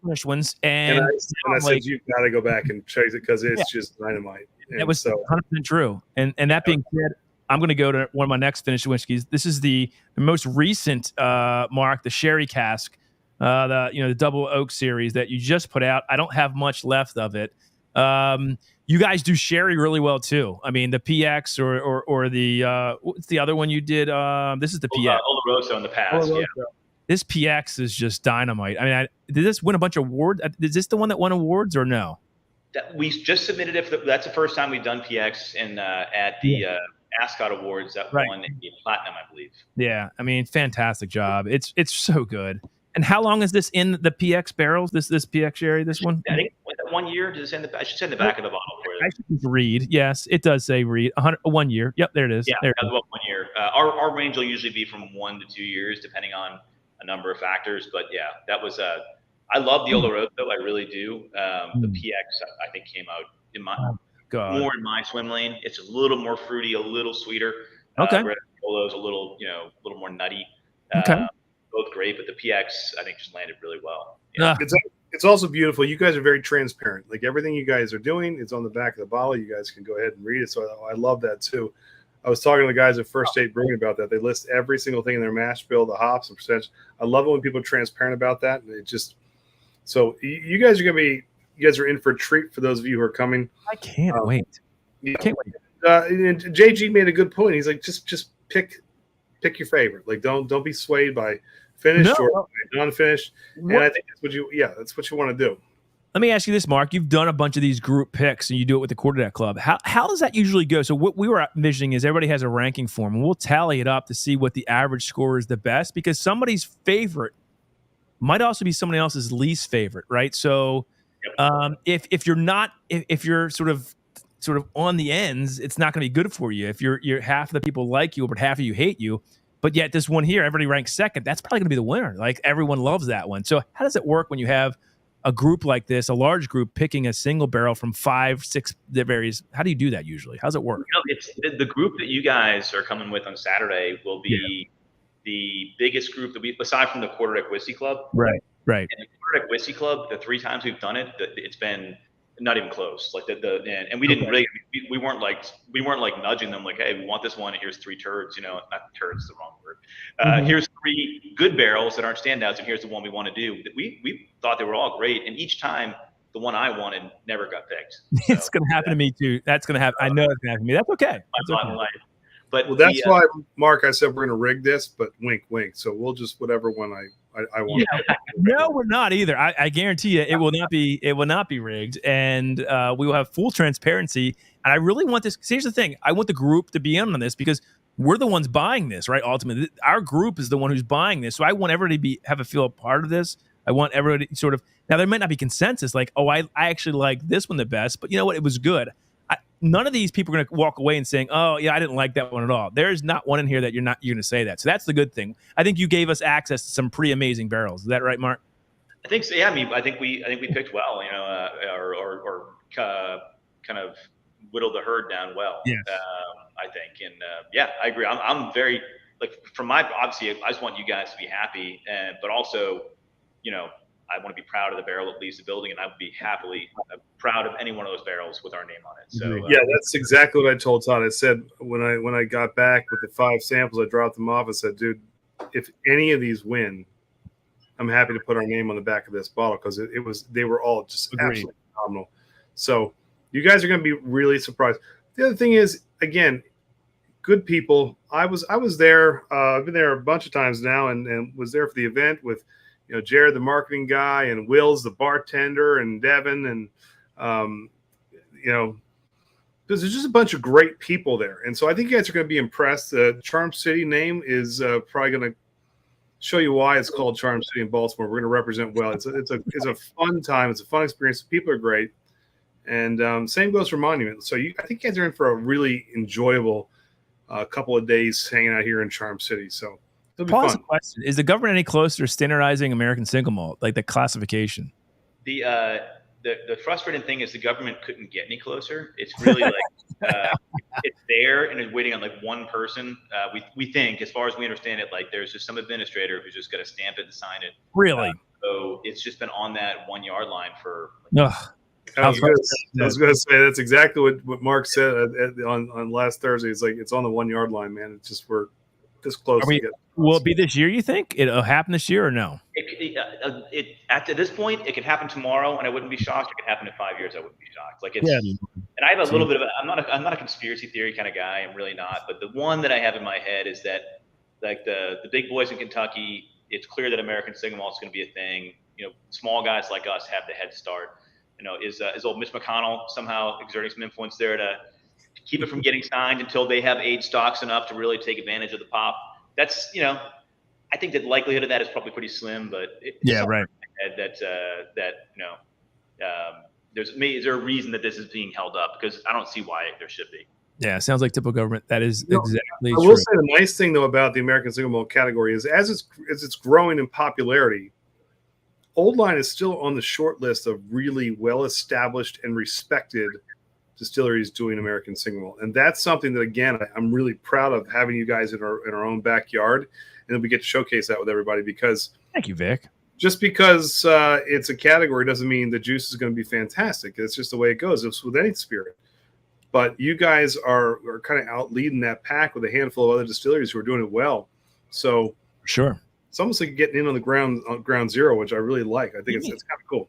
finished ones, and I said, you've got to go back and chase it because it's just dynamite. That was 100% true. And that being said, I'm going to go to one of my next finished whiskeys. This is the most recent, Mark, the Sherry Cask, the Double Oak series that you just put out. I don't have much left of it. You guys do sherry really well too. I mean, the PX or the what's the other one you did? This is the PX. Oloroso in the past. Oloroso. Yeah. This PX is just dynamite. I mean, did this win a bunch of awards? Is this the one that won awards or no? We just submitted it. That's the first time we've done PX at the Ascot Awards that won the platinum, I believe. Yeah, I mean, fantastic job. It's so good. And how long is this in the PX barrels? This PX sherry, this one? I think 1 year. Does it say I should say in the back of the bottle for you. I should read. Yes, it does say read. 1 year. Yep, there it is. Yeah, there that's about 1 year. Our range will usually be from 1 to 2 years, depending on a number of factors. But yeah, that was I love the Oloroso. I really do. The PX I think came out in more in my swim lane. It's a little more fruity, a little sweeter. Okay. Olo's a little more nutty. Okay. Both great, but the PX I think just landed really well. Yeah. It's also beautiful. You guys are very transparent. Like everything you guys are doing, it's on the back of the bottle. You guys can go ahead and read it. So I love that too. I was talking to the guys at First State Brewing about that. They list every single thing in their mash bill, the hops and percentage. I love it when people are transparent about that. And it just so you guys are are in for a treat for those of you who are coming. I can't wait. Yeah. I can't wait. And JG made a good point. He's like, just pick your favorite. Like don't be swayed by finished or non-finished. And I think that's what you want to do. Let me ask you this, Mark. You've done a bunch of these group picks, and you do it with the Quarter Deck Club. How does that usually go? So what we were envisioning is everybody has a ranking form, and we'll tally it up to see what the average score is the best, because somebody's favorite might also be somebody else's least favorite, right? So if you're sort of on the ends, it's not going to be good for you. If you're half of the people like you, but half of you hate you. But yet this one here, everybody ranks second. That's probably going to be the winner. Like everyone loves that one. So how does it work when you have a group like this, a large group, picking a single barrel from 5, 6 various? How do you do that usually? How's it work? It's the group that you guys are coming with on Saturday will be the biggest group that aside from the Quarter Deck Whiskey Club. Right. And the Quarter Deck Whiskey Club, the 3 times we've done it, it's been not even close. Like and we didn't really, we weren't like nudging them like, hey, we want this one, and here's 3 turds. Not turds is the wrong word. Here's 3 good barrels that aren't standouts, and here's the one we want to do. We thought they were all great, and each time the one I wanted never got picked. So, it's going to happen to me too. That's going to happen. I know it's going to happen to me. That's okay. That's okay. But that's why, Mark, I said we're going to rig this, but wink, wink. So we'll just whatever one I want. Yeah. No, we're not either. I guarantee you, it will not be. It will not be rigged, and we will have full transparency. And I really want this. Here's the thing: I want the group to be in on this because we're the ones buying this, right? Ultimately, our group is the one who's buying this. So I want everybody to have a feel a part of this. I want everybody sort of. Now there might not be consensus, like, oh, I actually like this one the best, but you know what? It was good. None of these people are going to walk away and saying, oh, yeah, I didn't like that one at all. There's not one in here that you're going to say that. So that's the good thing. I think you gave us access to some pretty amazing barrels. Is that right, Mark? I think so. Yeah, I mean, I think we picked well, or kind of whittled the herd down well. Yeah. I think, and I agree. I'm very from my obviously, I just want you guys to be happy, but also, I want to be proud of the barrel that leaves the building, and I would be happily proud of any one of those barrels with our name on it. So that's exactly what I told Todd. I said when I got back with the 5 samples, I dropped them off. I said, dude, if any of these win, I'm happy to put our name on the back of this bottle because they were all just absolutely phenomenal. So you guys are going to be really surprised. The other thing is, again, good people. I was there. I've been there a bunch of times now, and was there for the event with. Jared, the marketing guy, and Will's the bartender, and Devin, and there's just a bunch of great people there, and so I think you guys are going to be impressed. The Charm City name is probably going to show you why it's called Charm City in Baltimore. We're going to represent well. It's a fun time. It's a fun experience. People are great, And same goes for Monument. So I think you guys are in for a really enjoyable couple of days hanging out here in Charm City. So it'll be fun. Question: is the government any closer to standardizing American Single Malt, like the classification? The frustrating thing is the government couldn't get any closer. It's really like it's there and it's waiting on like one person. We think, as far as we understand it, like there's just some administrator who's just got to stamp it and sign it. Really? So it's just been on that 1 yard line for. I was going to say that's exactly what Mark said on last Thursday. It's like it's on the 1 yard line, man. It's just we're this close to get. Will it be this year? You think it'll happen this year or no? At this point, it could happen tomorrow, and I wouldn't be shocked. It could happen in 5 years. I wouldn't be shocked. Like it's, and I have a little bit of. I'm not a conspiracy theory kind of guy. I'm really not. But the one that I have in my head is that like the big boys in Kentucky, it's clear that American Single Malt is going to be a thing. You know, small guys like us have the head start. You know, is old Mitch McConnell somehow exerting some influence there to keep it from getting signed until they have aged stocks enough to really take advantage of the pop? That's, you know, I think that the likelihood of that is probably pretty slim, but right. That you know, is there a reason that this is being held up? Because I don't see why there should be. Yeah, sounds like typical government. That is exactly true. I will say the nice thing though about the American Single Malt category is as it's growing in popularity, Old Line is still on the short list of really well-established and respected distilleries doing American Single Malt. And that's something that, again, I'm really proud of having you guys in our own backyard. And then we get to showcase that with everybody because – Thank you, Vic. Just because it's a category doesn't mean the juice is going to be fantastic. It's just the way it goes. It's with any spirit. But you guys are kind of out leading that pack with a handful of other distilleries who are doing it well. So sure. It's almost like getting in on ground zero, which I really like. I think it's kind of cool.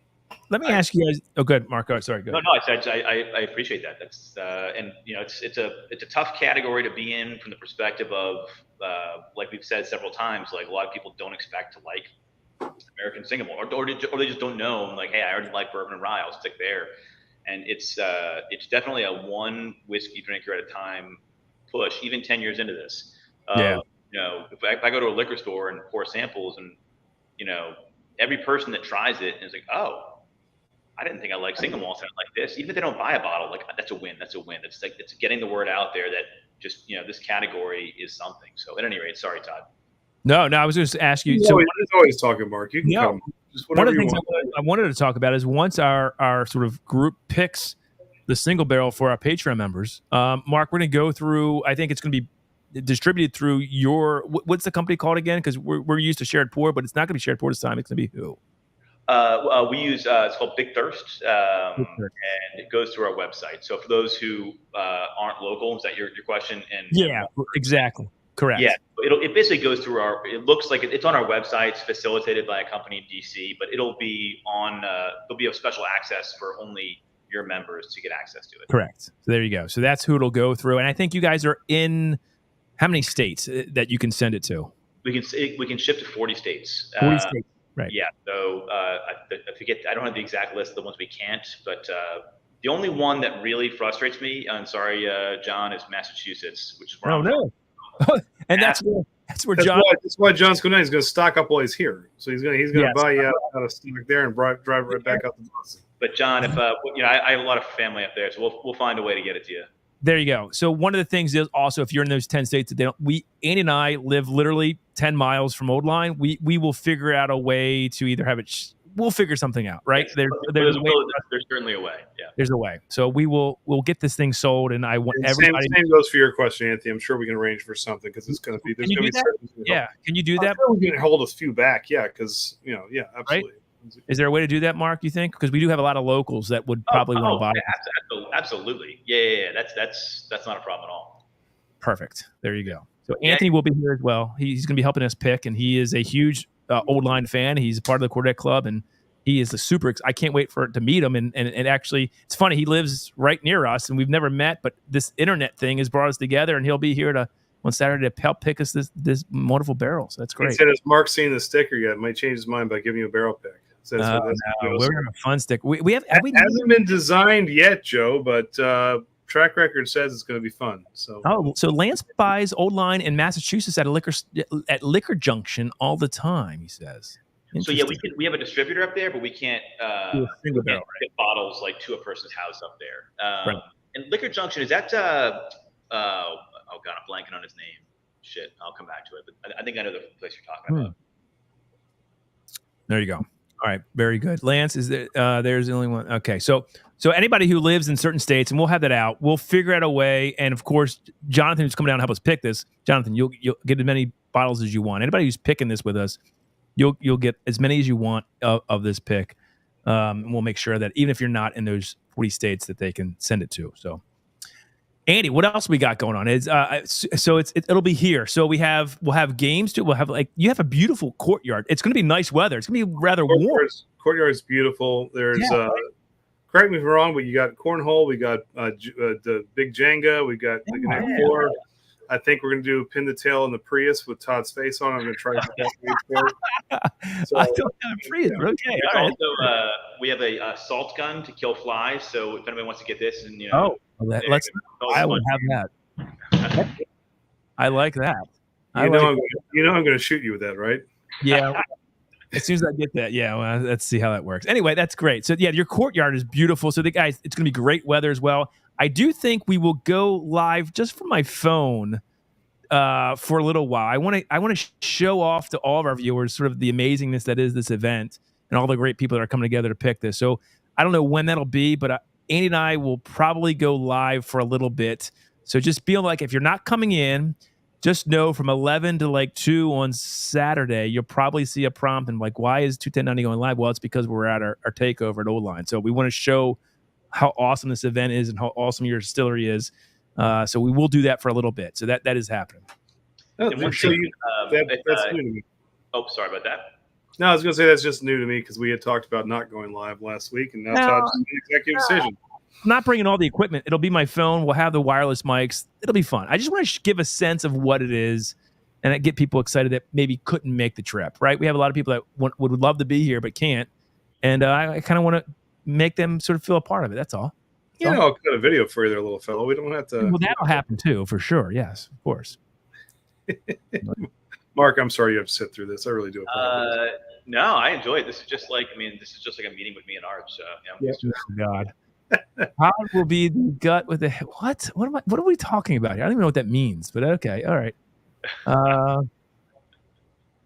Let me ask you guys. Oh, good, Mark. Oh, sorry. Go ahead. No, I appreciate that. That's and you know, it's a tough category to be in from the perspective of like we've said several times. Like a lot of people don't expect to like American Single Malt, or they just don't know. Like, hey, I already like bourbon and rye. I'll stick there. And it's definitely a one whiskey drinker at a time push. Even 10 years into this. You know, if I go to a liquor store and pour samples, and you know, every person that tries it is like, oh, I didn't think I liked single malts. I like this. Even if they don't buy a bottle, like that's a win. That's a win. It's like it's getting the word out there that just, you know, this category is something. So at any rate, sorry, Todd. No, I was just asking you. So always talking, Mark. You can come. Just one of the things I wanted to talk about is once our sort of group picks the single barrel for our Patreon members, Mark, we're going to go through. I think it's going to be distributed through your what's the company called again? Because we're used to Shared Pour, but it's not going to be Shared Pour this time. It's going to be who? We use it's called Big Thirst, and it goes through our website. So for those who aren't local, is that your question? And yeah, exactly, correct. Yeah, it basically goes through our. It looks like it's on our website. It's facilitated by a company in DC, but it'll be on. There'll be a special access for only your members to get access to it. Correct. So there you go. So that's who it'll go through, and I think you guys are in. How many states that you can send it to? We can ship to 40 states. 40 states, right? Yeah. So I forget. I don't have the exact list of the ones we can't, but the only one that really frustrates me, I'm sorry, John, is Massachusetts, which is where I'm from. And that's where John. That's why John's going to stock up while he's here. So he's going to buy you out of stock there and drive right back up to Boston. But John, if you know, I have a lot of family up there, so we'll find a way to get it to you. There you go. So one of the things is also if you're in those 10 states that they don't, Andy and I live literally 10 miles from Old Line. We will figure out a way to either have it. We'll figure something out, right? Yes, there's certainly a way. Yeah, there's a way. So we'll get this thing sold, and I want everybody. Same goes for your question, Anthony. I'm sure we can arrange for something because it's going to be. Can you do that? Yeah, can you do that? We can hold a few back. Yeah, because absolutely. Right? Is there a way to do that, Mark? You think? Because we do have a lot of locals that would probably want to buy it. Absolutely. Yeah. That's not a problem at all. Perfect. There you go. So Anthony will be here as well. He's going to be helping us pick, and he is a huge Old Line fan. He's a part of the Quartet Club, and he is I can't wait to meet him. And actually, it's funny. He lives right near us, and we've never met, but this internet thing has brought us together, and he'll be here on Saturday to help pick us this wonderful barrel. So that's great. He said, "Has Mark seen the sticker yet? Might change his mind by giving you a barrel pick." So no, we're having a fun stick. It hasn't been designed yet, Joe, but track record says it's going to be fun. So Lance buys Old Line in Massachusetts at Liquor Junction all the time. He says. So yeah, we have a distributor up there, but we can't single barrel, get bottles like to a person's house up there. Right. And Liquor Junction, is that oh god, I'm blanking on his name. Shit, I'll come back to it. But I think I know the place you're talking about. There you go. All right, very good. Lance, is there? There's the only one. Okay, so anybody who lives in certain states, and we'll have that out. We'll figure out a way. And of course, Jonathan, who's coming down to help us pick this. Jonathan, you'll get as many bottles as you want. Anybody who's picking this with us, you'll get as many as you want of this pick. And we'll make sure that even if you're not in those 40 states, that they can send it to. So, Andy, what else we got going on? It'll be here. So we'll have games too. We'll have you have a beautiful courtyard. It's going to be nice weather. It's going to be rather warm. Courtyard's beautiful. There's correct me if I'm wrong, but you got cornhole. We got the big Jenga. We got the Connect Four. I think we're going to do pin the tail in the Prius with Todd's face on. I'm going to try to get that. So, I don't have a Prius, but okay. Also, we have a salt gun to kill flies. So if anybody wants to get this, and I will have that. I like that. I'm going to shoot you with that, right? Yeah. As soon as I get that, well, let's see how that works. Anyway, that's great. So your courtyard is beautiful. So guys, it's going to be great weather as well. I do think we will go live just from my phone for a little while. I want to show off to all of our viewers sort of the amazingness that is this event and all the great people that are coming together to pick this. So I don't know when that'll be, but Andy and I will probably go live for a little bit. So just feel like if you're not coming in, just know from 11 to 2 on Saturday, you'll probably see a prompt and why is 21090 going live? Well, it's because we're at our takeover at O-Line. So we want to show how awesome this event is and how awesome your distillery is. So we will do that for a little bit. So that is happening. That's new to me. Oh, sorry about that. No, I was going to say that's just new to me because we had talked about not going live last week, and now Todd's made the executive decision. I'm not bringing all the equipment. It'll be my phone. We'll have the wireless mics. It'll be fun. I just want to give a sense of what it is and get people excited that maybe couldn't make the trip, right? We have a lot of people that would love to be here but can't. And I kind of want to make them sort of feel a part of it. That's all. I'll cut a video for you there, little fellow. We don't have to. Well, that'll happen too, for sure. Yes, of course. Mark, I'm sorry you have to sit through this. I really do apologize. No, I enjoy it. This is just like a meeting with me and Art. So Oh, God. How will be the gut with the what? What are we talking about here? I don't even know what that means, but okay. All right.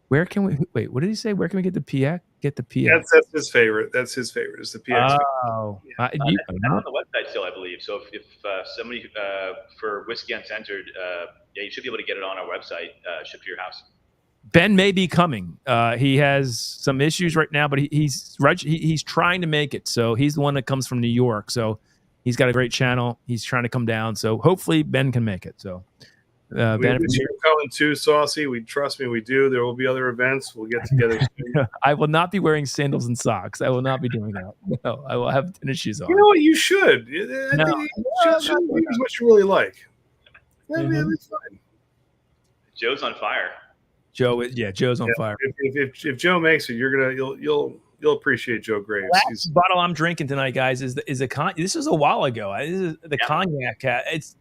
Where can we wait? What did he say? Where can we get the PX? That's his favorite. That's his favorite. Is the PX. Oh, on the website still, I believe. So if somebody for Whiskey Uncensored, you should be able to get it on our website, shipped to your house. Ben may be coming. He has some issues right now, but he's trying to make it. So he's the one that comes from New York. So he's got a great channel. He's trying to come down. So hopefully Ben can make it. So Ben, you're coming too, Saucy. Trust me, we do. There will be other events. We'll get together soon. I will not be wearing sandals and socks. I will not be doing that. No, I will have tennis shoes on. You know what? You should. I think you should use what you really like. It's fine. Joe's on fire. Joe's on fire. If Joe makes it, you'll appreciate Joe Graves. Last bottle I'm drinking tonight, guys, is this was a while ago. This is the cognac. It's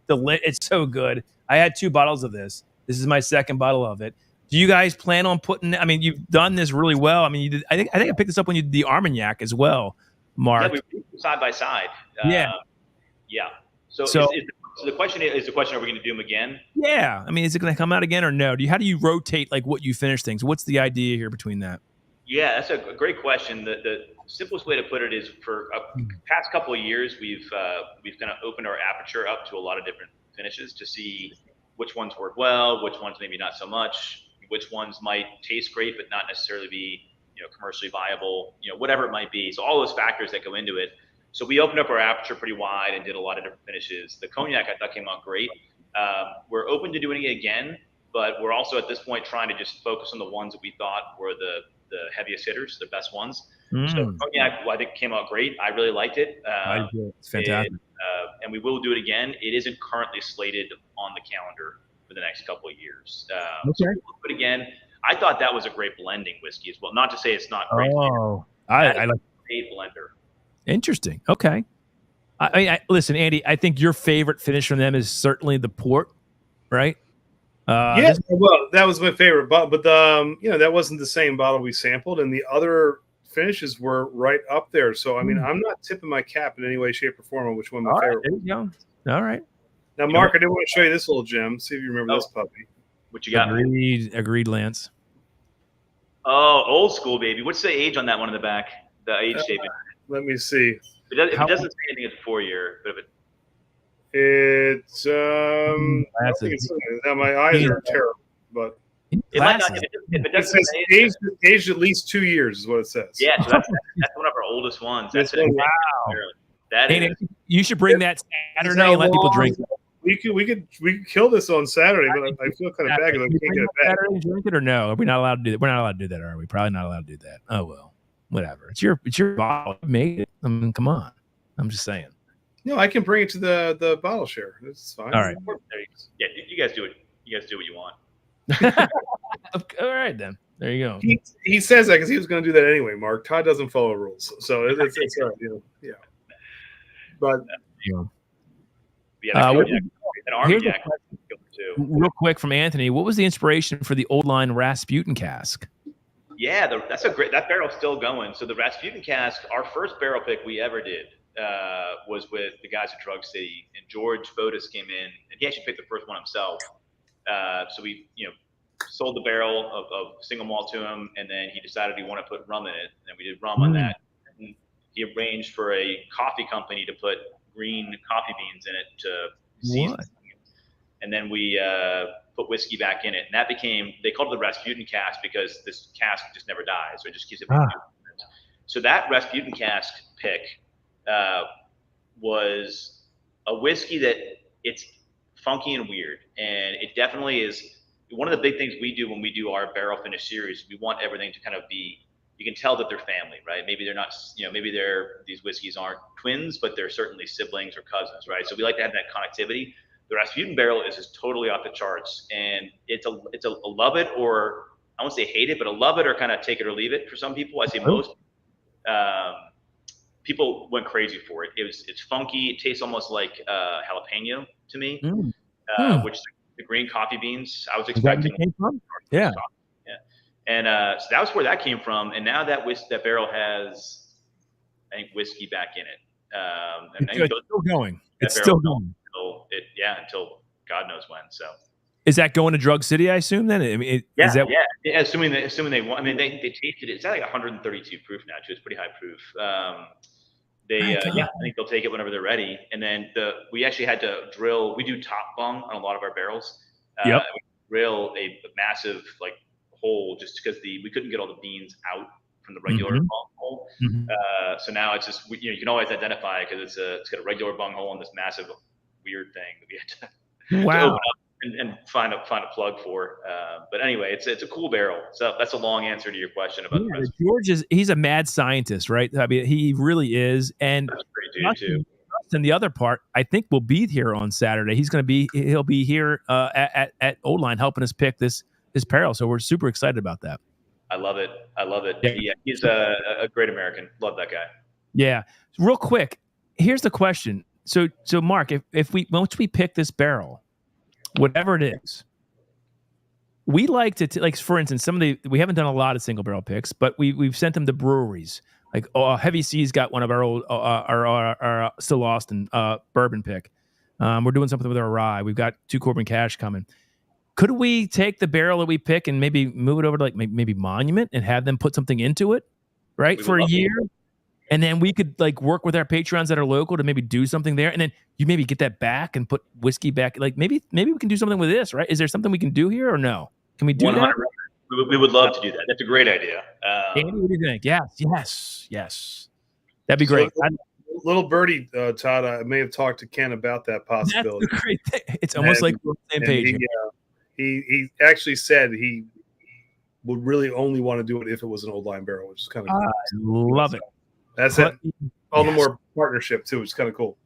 so good. I had 2 bottles of this. This is my second bottle of it. Do you guys plan on putting? I mean, you've done this really well. I mean, you did. I think I picked this up when you did the Armagnac as well, Mark. Yeah, we did side by side. Yeah. So the question is, are we going to do them again? Yeah. I mean, is it going to come out again or no? How do you rotate what you finish things? What's the idea here between that? Yeah, that's a great question. The simplest way to put it is for past couple of years, we've kind of opened our aperture up to a lot of different finishes to see which ones work well, which ones maybe not so much, which ones might taste great but not necessarily be commercially viable, whatever it might be. So all those factors that go into it. So we opened up our aperture pretty wide and did a lot of different finishes. The cognac I thought came out great. We're open to doing it again, but we're also at this point trying to just focus on the ones that we thought were the heaviest hitters, the best ones. So cognac, I think, came out great. I really liked it. I did. It's fantastic. And we will do it again. It isn't currently slated on the calendar for the next couple of years. So we'll do it again. I thought that was a great blending whiskey as well. Not to say it's not great. Oh, I like a great blender. Interesting. Okay. I listen, Andy. I think your favorite finish from them is certainly the port, right? Well, that was my favorite bottle, but that wasn't the same bottle we sampled, and the other finishes were right up there. So I mean, I'm not tipping my cap in any way, shape, or form on which one my favorite. There you go. All right. Now, Mark, I did want to show you this little gem. See if you remember this puppy. What you got? Agreed, Lance. Oh, old school, baby. What's the age on that one in the back? The age statement. Let me see. If it doesn't say anything, it's a 4-year. But if it it's now my eyes are terrible, but it might not. If it doesn't say aged at least 2 years is what it says. Yeah, so that's one of our oldest ones. That's it. Wow. That is. You should bring that Saturday and let people drink it. We could kill this on Saturday, but I feel kind of bad because I can't get it back. Saturday, drink it or no? Are we not allowed to do that? We're not allowed to do that, are we? Probably not allowed to do that. Oh well, whatever. It's your bottle. You made it. I mean, come on. I'm just saying. No, I can bring it to the bottle share. It's fine. All right. Yeah, you guys do it. You guys do what you want. All right then. There you go. He says that because he was going to do that anyway. Mark Todd doesn't follow rules, so it's all right. Yeah. But here's a question, real quick from Anthony. What was the inspiration for the Old Line Rasputin cask? Yeah, that barrel's still going. So the Rasputin cask, our first barrel pick we ever did was with the guys at Drug City, and George Fotis came in, and he actually picked the first one himself. So we, sold the barrel of single malt to him, and then he decided he wanted to put rum in it, and we did rum on that. And he arranged for a coffee company to put green coffee beans in it to season. And then we put whiskey back in it, and that became, they called it the Rasputin cask because this cask just never dies, so it just keeps it. So that Rasputin cask pick was a whiskey that it's funky and weird, and it definitely is one of the big things we do when we do our barrel finish series. We want everything to kind of be, you can tell that they're family, right? Maybe they're not, maybe these whiskeys aren't twins, but they're certainly siblings or cousins, right? So we like to have that connectivity. The Rasputin barrel is just totally off the charts, and it's a love it, or I won't say hate it, but a love it or kind of take it or leave it for some people. I say most people went crazy for it. It's funky. It tastes almost like jalapeno to me, which the green coffee beans I was expecting. Is that where it came from? Yeah. And so that was where that came from. And now that barrel has, I think, whiskey back in it. And it's still going. It's still going. Until God knows when. So is that going to Drug City, I assume, then? I mean, assuming they want. I mean, they tasted it. It's at like 132 proof now, too. It's pretty high proof. I think they'll take it whenever they're ready. And then we actually had to drill. We do top bung on a lot of our barrels. We drill a massive hole just because we couldn't get all the beans out from the regular bung hole. So now it's just you can always identify it because it's got a regular bung hole and this massive weird thing that we had to open up and find a plug for. But anyway, it's a cool barrel. So that's a long answer to your question about the rest. George he's a mad scientist, right? I mean, he really is. And that's pretty dude too. And the other part, I think, will be here on Saturday. He'll be here at Old Line helping us pick this barrel. So we're super excited about that. I love it. Yeah, he's a great American. Love that guy. Yeah. Real quick, here's the question. So Mark, if once we pick this barrel, whatever it is, we like to for instance, we haven't done a lot of single barrel picks, but we've sent them to breweries. Like Heavy C's got one of our old our Still Austin bourbon pick. We're doing something with our rye. We've got 2 Corbin Cash coming. Could we take the barrel that we pick and maybe move it over to maybe Monument and have them put something into it, right, for a year? And then we could work with our Patreons that are local to maybe do something there. And then you maybe get that back and put whiskey back. Maybe we can do something with this, right? Is there something we can do here or no? Can we do 100%. That? We would love to do that. That's a great idea. Andy, what do you think? Yes. That'd be great. Little birdie, Todd, I may have talked to Ken about that possibility. That's a great thing. It's almost like we're on the same page. He actually said he would really only want to do it if it was an Old Line barrel, which is kind of cool. I love it. That's it. All the more partnership too, which is kind of cool.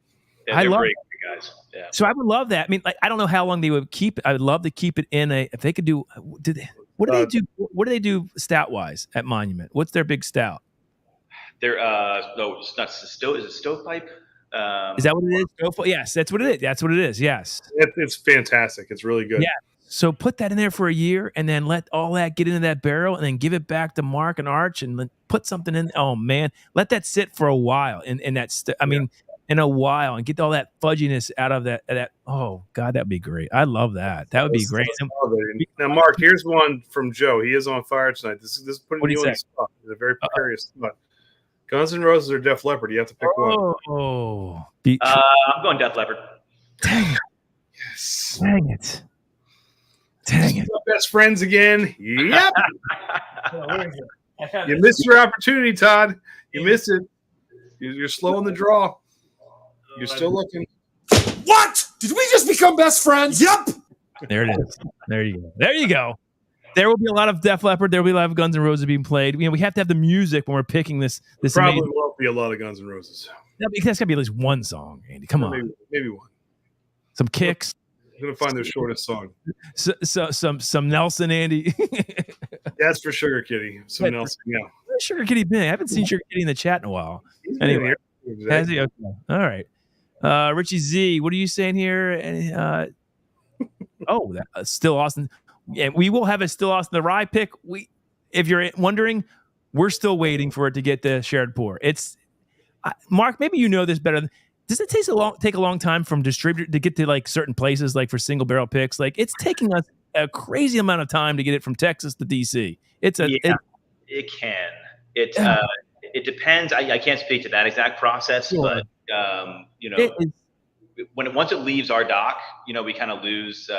Yeah, I love great guys. Yeah. So I would love that. I mean, I don't know how long they would keep it. I would love to keep it in if they could do. What do they do stout wise at Monument? What's their big stout? They're no, it's not stove. Is it stovepipe? Is that what it is? Yes, that's what it is. Yes. It's fantastic. It's really good. Yeah. So put that in there for a year, and then let all that get into that barrel, and then give it back to Mark and Arch, and put something in. Oh man, let that sit for a while, in a while, and get all that fudginess out of that. Oh God, that'd be great. I love that. That would be great. Now, Mark, here's one from Joe. He is on fire tonight. This is putting you on the spot. It's a very precarious spot. Guns N' Roses or Def Leppard? You have to pick one. Oh, I'm going Def Leppard. Dang it! Yes. Dang it! Dang it! Best friends again. Yep. You missed your opportunity, Todd. You missed it. You're slow in the draw. You're still looking. What? Did we just become best friends? Yep. There it is. There you go. There you go. There will be a lot of Def Leppard. There will be a lot of Guns N' Roses being played. We have to have the music when we're picking this. Probably amazing... won't be a lot of Guns N' Roses. That's got to be at least one song, Andy. Come on. Maybe one. Some kicks. I'm gonna find their shortest song. Some Nelson, Andy. That's for Sugar Kitty. Some Nelson, yeah. Where's Sugar Kitty been? I haven't seen Sugar Kitty in the chat in a while. Anyway, has he? Okay. All right. Richie Z, what are you saying here? Still Austin. Yeah, we will have a Still Austin the Rye pick. If you're wondering, we're still waiting for it to get the shared pour. It's Mark. Maybe you know this better. Does it take a long time from distributor to get to like certain places, like for single barrel picks? Like it's taking us a crazy amount of time to get it from Texas to DC. It can. It depends. I can't speak to that exact process, sure. But once it leaves our dock, we kind of lose.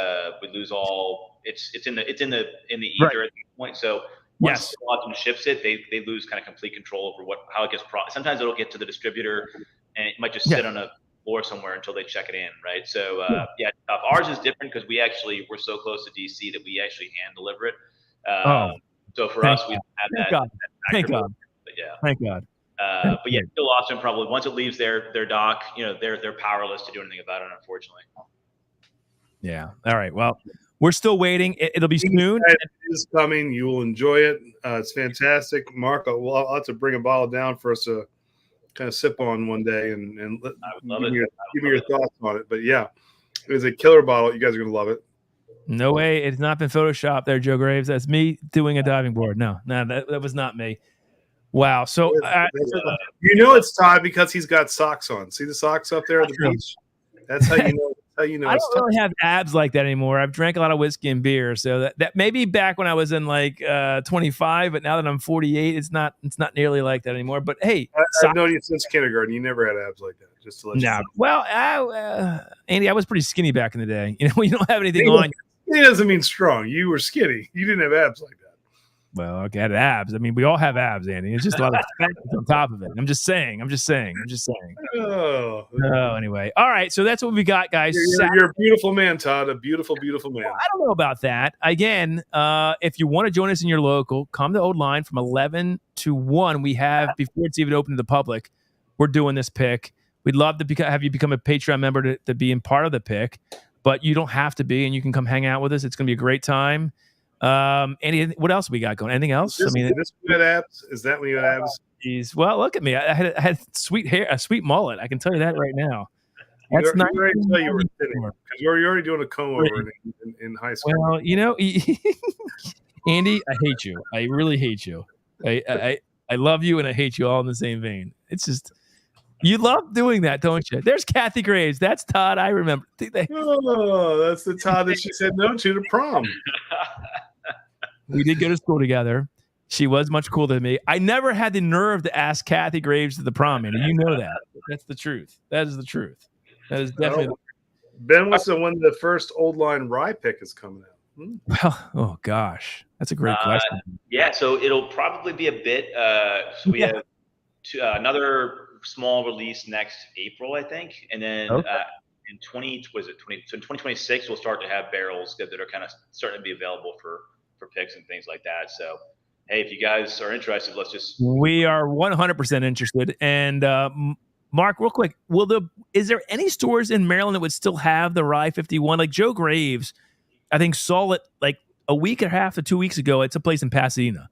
We lose all. It's in the ether right. At this point. So once Austin ships it, they lose kind of complete control over how it gets processed. Sometimes it'll get to the distributor, and it might just sit on a floor somewhere until they check it in, right? So ours is different because we're so close to DC that we actually hand deliver it. So for us, we have that. Thank God. But yeah. Thank God. Still Austin probably once it leaves their dock, they're powerless to do anything about it, unfortunately. Yeah. All right. Well, we're still waiting. It'll be soon. It is coming. You will enjoy it. It's fantastic. Mark, I'll have to bring a bottle down for us to kind of sip on one day and give me your thoughts on it. But yeah, it is a killer bottle. You guys are going to love it. No way. It's not been photoshopped there, Joe Graves. That's me doing a diving board. No, that was not me. Wow. So it's Todd because he's got socks on. See the socks up there at the beach? That's how you know. I don't really have abs like that anymore. I've drank a lot of whiskey and beer, so that maybe back when I was in like 25, but now that I'm 48, it's not nearly like that anymore. But hey, I've known you since kindergarten. You never had abs like that. Just to let you know. Well, Andy, I was pretty skinny back in the day. You don't have anything on. It doesn't mean strong. You were skinny. You didn't have abs like that. Well, okay, I had abs. I mean, we all have abs, Andy. It's just a lot of fat on top of it. I'm just saying. Oh, anyway. All right, so that's what we got, guys. You're a beautiful man, Todd. A beautiful, beautiful man. Well, I don't know about that. Again, if you want to join us in your local, come to Old Line from 11 to 1. We have, before it's even open to the public, we're doing this pick. We'd love to have you become a Patreon member to be in part of the pick, but you don't have to be, and you can come hang out with us. It's going to be a great time. Andy, what else we got going? Anything else? Is that abs? Is that when you had abs? Geez. Well, look at me. I had sweet hair, a sweet mullet. I can tell you that right now. That's not. You were thinning because you're already doing a comb over in high school. Well, Andy, I hate you. I really hate you. I love you and I hate you all in the same vein. It's just. You love doing that, don't you? There's Kathy Graves. That's Todd. I remember. Oh, that's the Todd that she said no to prom. We did go to school together. She was much cooler than me. I never had the nerve to ask Kathy Graves to the prom, and you know that. That's the truth. That is the truth. That is definitely. Ben was when the first Old Line Rye pick is coming out. Well, oh gosh, that's a great question. Yeah, so it'll probably be a bit. So we have another small release next April, I think, and then in 2026 we'll start to have barrels that are kind of starting to be available for picks and things like that. So hey, if you guys are interested, we are 100% interested. And Mark, real quick, is there any stores in Maryland that would still have the Rye 51? Like Joe Graves, I think saw it like a week and a half to 2 weeks ago. It's a place in Pasadena.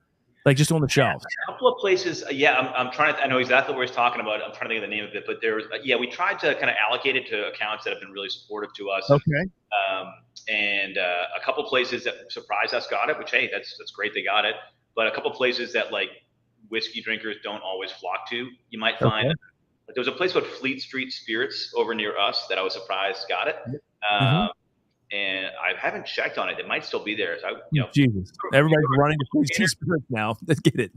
Like just on the shelves. A couple of places. I'm trying to. I know exactly what he's talking about. I'm trying to think of the name of it, but there was. We tried to kind of allocate it to accounts that have been really supportive to us. Okay. and a couple places that surprised us got it, which, hey, that's great, they got it. But a couple places that like whiskey drinkers don't always flock to. You might find there was a place called Fleet Street Spirits over near us that I was surprised got it. And I haven't checked on it. It might still be there. So Jesus, everybody's running to Fleet Street Spirits now. Let's get it.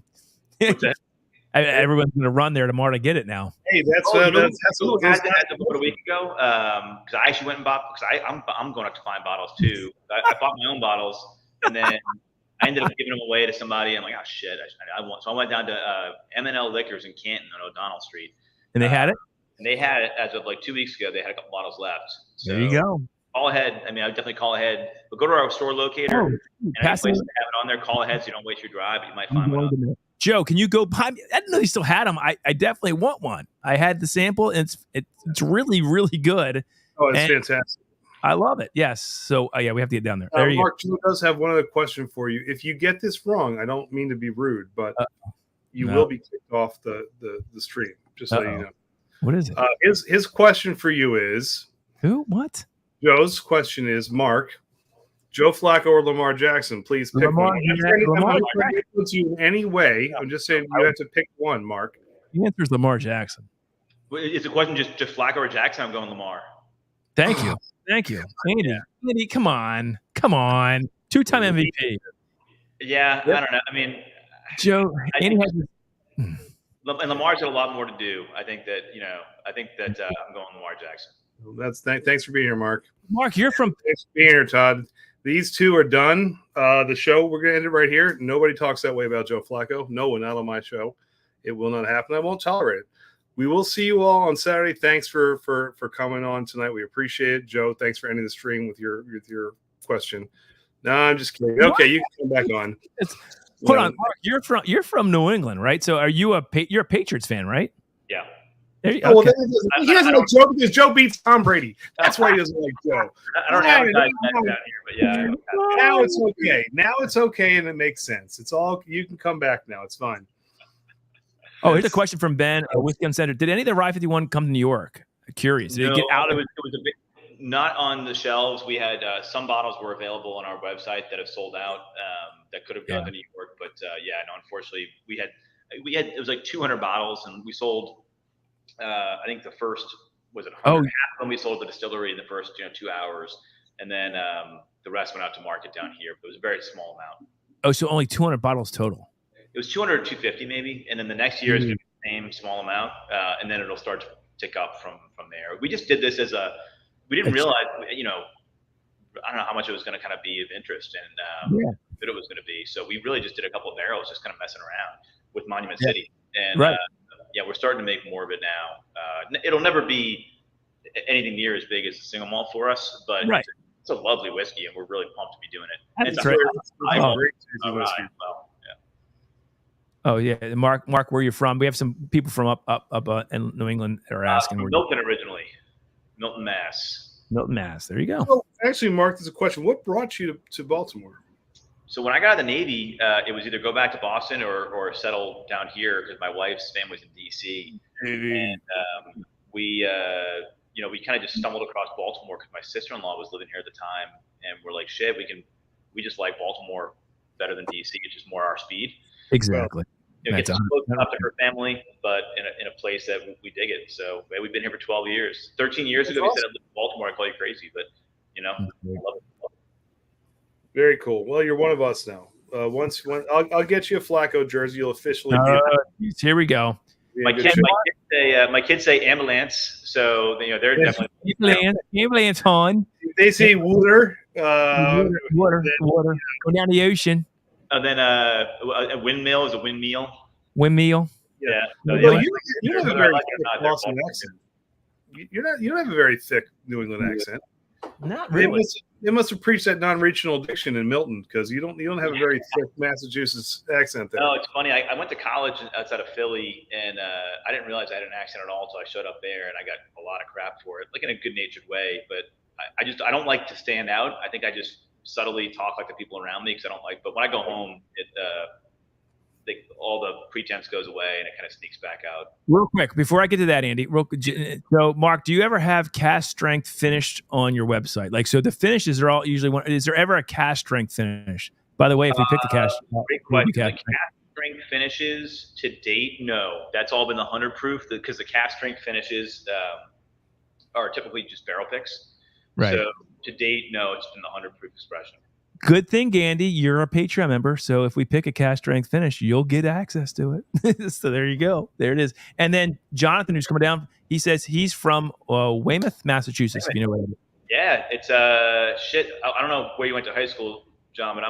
Everyone's going to run there tomorrow to get it now. Hey, that's who had that about a week ago. Because I actually went and bought. Because I'm going up to find bottles too. I bought my own bottles, and then I ended up giving them away to somebody. I'm like, oh shit, I want. So I went down to M&L Liquors in Canton on O'Donnell Street. And they had it. And they had it as of like 2 weeks ago. They had a couple bottles left. So there you go. Call ahead. I mean, I would definitely call ahead. But go to our store locator. And any place to have it on there, call ahead so you don't waste your drive. But you might find one. Joe, can you go buy me? I didn't know you still had them. I definitely want one. I had the sample, and it's really, really good. Oh, it's fantastic. I love it. Yes. So, yeah, we have to get down there. There you Mark, Joe does have one other question for you. If you get this wrong, I don't mean to be rude, but you will be kicked off the stream, just so you know. What is it? His question for you is... Who? What? Joe's question is, Mark, Joe Flacco or Lamar Jackson? Please pick one. I'm not going to influence you in any way. I'm just saying you have to pick one, Mark. The answer is Lamar Jackson. Is the question just Flacco or Jackson? I'm going Lamar. Thank you. Thank you. Andy, come on. 2-time MVP. Yeah, I don't know. I mean, Joe, Andy has this. And Lamar's got a lot more to do. I think that I'm going Lamar Jackson. Well, thanks for being here, Mark. Mark, you're from. Thanks for being here, Todd. These two are done. The show, we're going to end it right here. Nobody talks that way about Joe Flacco. No one, not on my show. It will not happen. I won't tolerate it. We will see you all on Saturday. Thanks for coming on tonight. We appreciate it. Joe, thanks for ending the stream with your question. No, I'm just kidding. Okay, you can come back on. Hold on, Mark. You're from New England, right? So you're a Patriots fan, right? Yeah. He doesn't like Joe because Joe beats Tom Brady. That's why he doesn't like Joe. I don't have guys down here, but yeah. Now it's okay. Now it's okay, and it makes sense. It's all you can come back now. It's fine. Oh, here's a question from Ben, Whiskey Uncensored. Did any of the Rye 51 come to New York? Curious. Did it get out? It was a bit not on the shelves. We had some bottles were available on our website that have sold out. That could have gone to New York, but unfortunately, we had it was like 200 bottles, and we sold. I think the first was it 100 half of them we sold the distillery in the first 2 hours, and then the rest went out to market down here. But it was a very small amount. Oh, so only 200 bottles total. It was 200 or 250 maybe, and then the next year is going to be the same small amount, and then it'll start to tick up from there. We just did this as we didn't realize, I don't know how much it was going to kind of be of interest and that it was going to be. So we really just did a couple of barrels, just kind of messing around with Monument City, and we're starting to make more of it now. It'll never be anything near as big as the single malt for us, but it's a lovely whiskey, and we're really pumped to be doing it. That's great. Oh yeah, Mark, where you're from? We have some people from up in New England that are asking. Milton originally, Milton, Mass. Milton, Mass. There you go. Well, actually, Mark, there's a question. What brought you to Baltimore? So when I got out of the Navy, it was either go back to Boston or settle down here because my wife's family was in D.C. And we kind of just stumbled across Baltimore because my sister-in-law was living here at the time, and we're like, shit, we just like Baltimore better than D.C. It's just more our speed. Exactly. Get close enough to her family, but in a place that we dig it. So we've been here for 12 years. 13 years ago, we said I lived in Baltimore. I call you crazy, but I love it. Very cool. Well, you're one of us now. I'll get you a Flacco jersey. You'll officially be. Here we go. My kids say ambulance, so they're definitely ambulance on. They say water. Water. Go down the ocean. And then a windmill is a windmeal. Windmeal. Yeah. No, you don't have a very thick Boston accent. You don't have a very thick New England accent. Not really. They must have preached that non-regional diction in Milton because you don't have a very thick Massachusetts accent there. No, it's funny. I went to college outside of Philly, and I didn't realize I had an accent at all until I showed up there, and I got a lot of crap for it, like in a good-natured way. But I don't like to stand out. I think I just subtly talk like the people around me because I don't like. But when I go home, all the pretense goes away and it kind of sneaks back out. Real quick, before I get to that, Andy, so Mark, do you ever have cast strength finished on your website? Like, so the finishes are all usually is there ever a cast strength finish? By the way, if we pick the cast, great question. The cast strength finishes to date, no. That's all been the 100 proof because the cast strength finishes are typically just barrel picks. Right. So to date, no, it's been the 100 proof expression. Good thing, Andy, you're a Patreon member. So if we pick a cast strength finish, you'll get access to it. So there you go. There it is. And then Jonathan, who's coming down, he says he's from Weymouth, Massachusetts. If you know what it is. Yeah, it's shit. I don't know where you went to high school, John, but I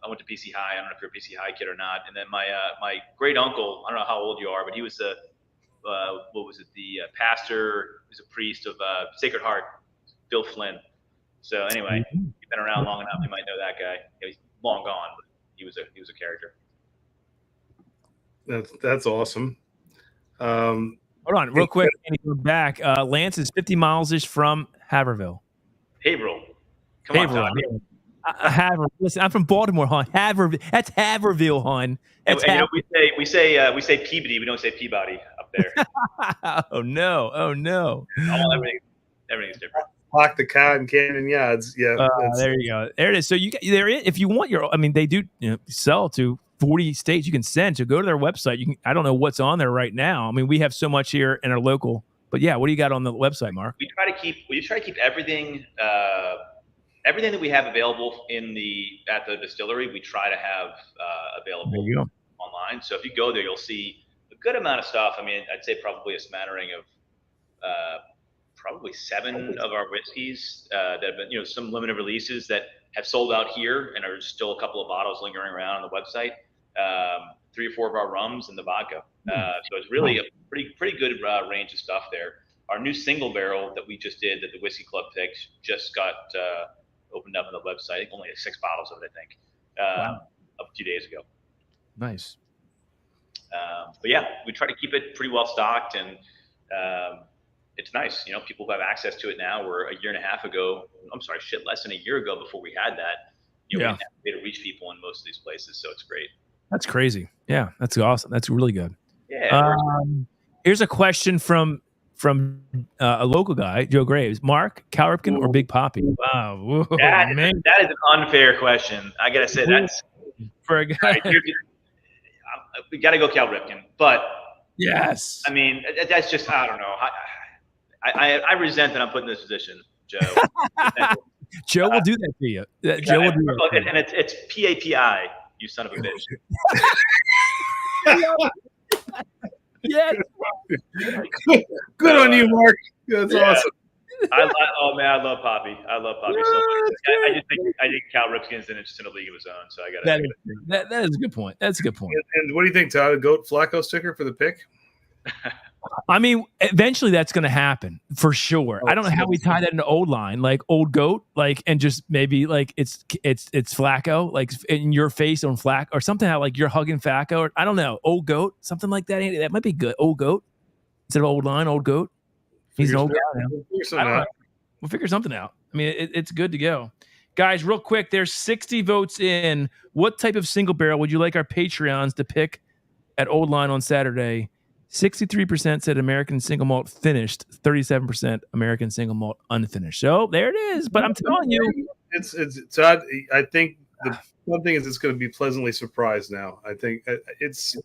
went to PC High. I don't know if you're a PC High kid or not. And then my great uncle, I don't know how old you are, but he was the pastor, he was a priest of Sacred Heart, Bill Flynn. So anyway, you've been around long enough, you might know that guy. He's long gone, but he was a character. That's awesome. Hold on, real quick. We're back. Lance is 50 miles-ish from Haverhill. Haverhill. Come on, Todd. Haverhill. Listen, I'm from Baltimore, hon. Haverhill. That's Haverhill, hon. That's and we say Peabody. We don't say Peabody up there. Oh no! Everything's different. Lock the Cotton Canyon Yards. Yeah. There you go. There it is. So if you want they do sell to 40 states. You can send. So go to their website. You can. I don't know what's on there right now. I mean, we have so much here in our local. But yeah, what do you got on the website, Mark? We try to keep everything everything that we have available at the distillery. We try to have available online. So if you go there, you'll see a good amount of stuff. I mean, I'd say probably a smattering of probably 7 of our whiskeys that have been, some limited releases that have sold out here and are still a couple of bottles lingering around on the website. 3 or 4 of our rums and the vodka. So it's really a pretty good range of stuff there. Our new single barrel that we just did that the Whiskey Club picked just got opened up on the website. Only 6 bottles of it, I think, a few days ago. Nice. But yeah, we try to keep it pretty well stocked, and it's nice. People who have access to it now, where a year and a half ago, less than a year ago before we had that, we didn't have a way to reach people in most of these places. So it's great. That's crazy. Yeah, that's awesome. That's really good. Yeah. Here's a question from a local guy, Joe Graves. Mark, Cal Ripken or Big Poppy? Wow. Whoa, that is an unfair question. I gotta say that's for a guy. Right, we gotta go Cal Ripken, but yes. I mean, that's just, I don't know. I resent that I'm put in this position, Joe. Joe will do that to you. Joe will do that. And it's PAPI, you son of a bitch. Yes. Good on you, Mark. That's awesome. I love Poppy. I love Poppy so much. I think Cal Ripken's just in a league of his own. So I got that is a good point. That's a good point. And what do you think, Todd? A goat Flacco sticker for the pick? I mean, eventually that's going to happen for sure. I don't know how we tie that into old line, like old goat, like, and just maybe like it's Flacco, like in your face on Flacco or something. How like you're hugging Flacco, or I don't know, old goat, something like that. That might be good. Old goat instead of old line, old goat. He's an old guy now. We'll figure something out. I mean, it's good to go, guys. Real quick, there's 60 votes in. What type of single barrel would you like our Patreons to pick at Old Line on Saturday? 63% said American Single Malt finished, 37% American Single Malt unfinished. So there it is. But I'm telling you, it's Todd. I think the one thing is it's going to be pleasantly surprised now. I think it's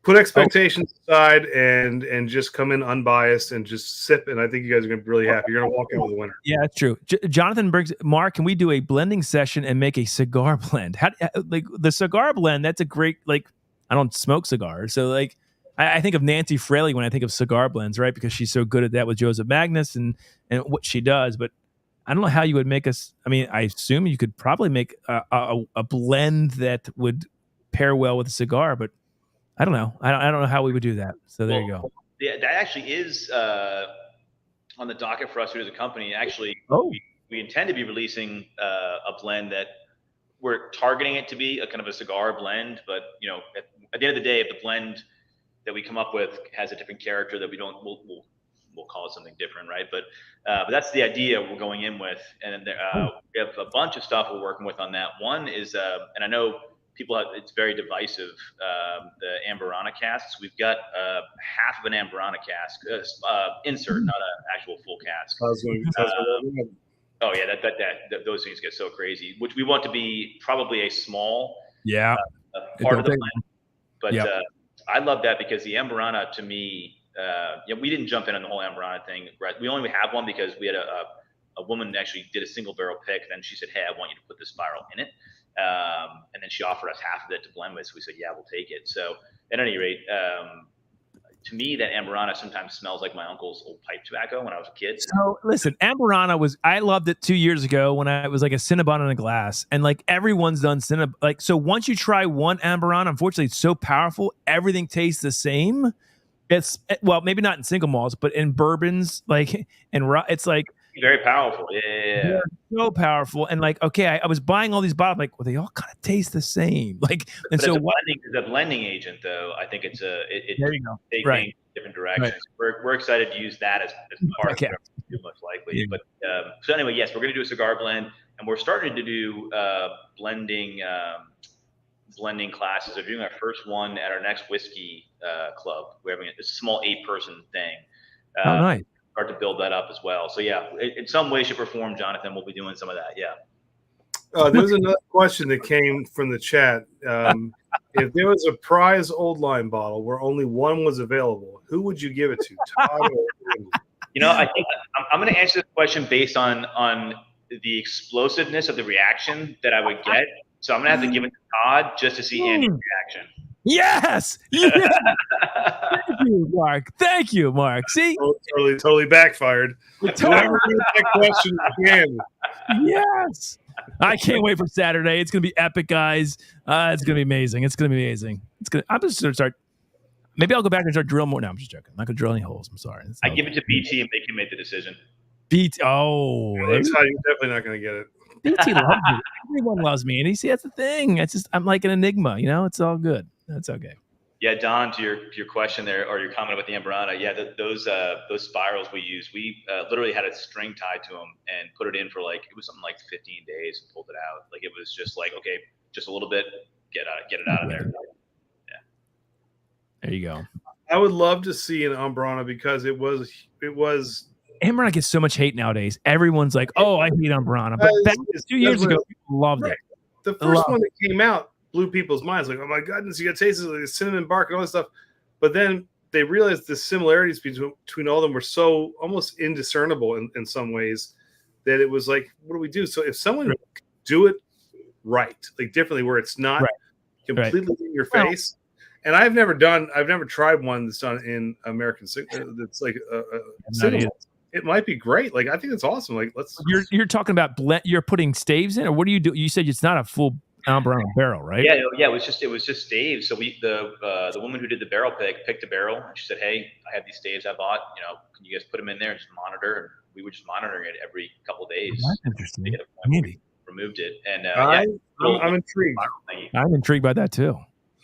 put expectations aside and just come in unbiased and just sip. And I think you guys are going to be really happy. You're going to walk out with a winner. Yeah, that's true. Jonathan Briggs, Mark, can we do a blending session and make a cigar blend? Like the cigar blend, that's a great, like, I don't smoke cigars. So like, I think of Nancy Fraley when I think of cigar blends, right? Because she's so good at that with Joseph Magnus and what she does. But I don't know how you would make us. I mean, I assume you could probably make a blend that would pair well with a cigar, but I don't know. I don't know how we would do that. So there you go. Yeah, that actually is on the docket for us here as a company. Actually, we intend to be releasing a blend that we're targeting it to be a kind of a cigar blend. But at the end of the day, if the blend that we come up with has a different character that we don't, we'll call it something different, right? But that's the idea we're going in with, and we have a bunch of stuff we're working with on that. One is, and I know people have, it's very divisive. The Amburana casks, we've got half of an Amburana cask insert, not an actual full cask. Oh yeah, that those things get so crazy. Which we want to be probably a small part of the blend. But I love that because the Amburana to me, we didn't jump in on the whole Amburana thing. We only have one because we had a woman actually did a single barrel pick. Then she said, "Hey, I want you to put this spiral in it," and then she offered us half of it to blend with. So we said, "Yeah, we'll take it." So at any rate, to me, that Amburana sometimes smells like my uncle's old pipe tobacco when I was a kid. So listen, Amburana I loved it 2 years ago when I was like a Cinnabon in a glass, and like everyone's done Cinnabon. Like, so once you try one Amburana, unfortunately, it's so powerful, everything tastes the same. It's maybe not in single malts, but in bourbons, like it's like very powerful. Yeah. So powerful. And like, okay, I was buying all these bottles, like, well, they all kind of taste the same. Like, and so the blending agent, though, I think it's there you go. Taking different directions. Right. We're excited to use that as part of it, most likely. Yeah. But so anyway, yes, we're going to do a cigar blend, and we're starting to do blending classes. We're doing our first one at our next whiskey club. We're having a small 8-person thing. Nice. Start to build that up as well. So yeah, in some way, shape, or form, Jonathan, we'll be doing some of that. Yeah. There's another question that came from the chat. If there was a prize old line bottle where only one was available, who would you give it to, Todd or Andy? I think I'm going to answer this question based on the explosiveness of the reaction that I would get. So I'm going to have to give it to Todd just to see Andy's reaction. Yes. Thank you, Mark. Thank you, Mark. See? Totally backfired. Never that question again. Yes. I can't wait for Saturday. It's going to be epic, guys. It's going to be amazing. I'm just going to start. Maybe I'll go back and start drilling more. No, I'm just joking. I'm not going to drill any holes. I'm sorry. I give it to BT and they can make the decision. BT. Oh. That's how you're definitely not going to get it. BT loves me. Everyone loves me. And you see, that's the thing. I'm like an enigma. It's all good. That's okay. Yeah, Don, to your question there, or your comment about the Amburana, those spirals we use, we literally had a string tied to them and put it in for it was something like 15 days and pulled it out. Like it was just like, okay, just a little bit, get it out of there. Yeah. There you go. I would love to see an Amburana because it was. Amburana gets so much hate nowadays. Everyone's like, "Oh, I hate Amburana," but back 2 years ago, people loved it. The first one that came out blew people's minds, like, oh my goodness, you got tastes like cinnamon bark and all this stuff. But then they realized the similarities between all of them were so almost indiscernible in some ways that it was like, what do we do? So if someone do it right, like differently, where it's not completely in your face. And I've never tried one that's done in American that's like a single. It might be great. Like I think it's awesome. Like you're talking about you're putting staves in, or what do you do? You said it's not a full Amburana barrel, right? Yeah. It was just staves. So the woman who did the barrel picked a barrel, and she said, "Hey, I have these staves I bought. Can you guys put them in there and just monitor?" And we were just monitoring it every couple of days. That's interesting. We removed it, and I'm intrigued. I'm intrigued by that too.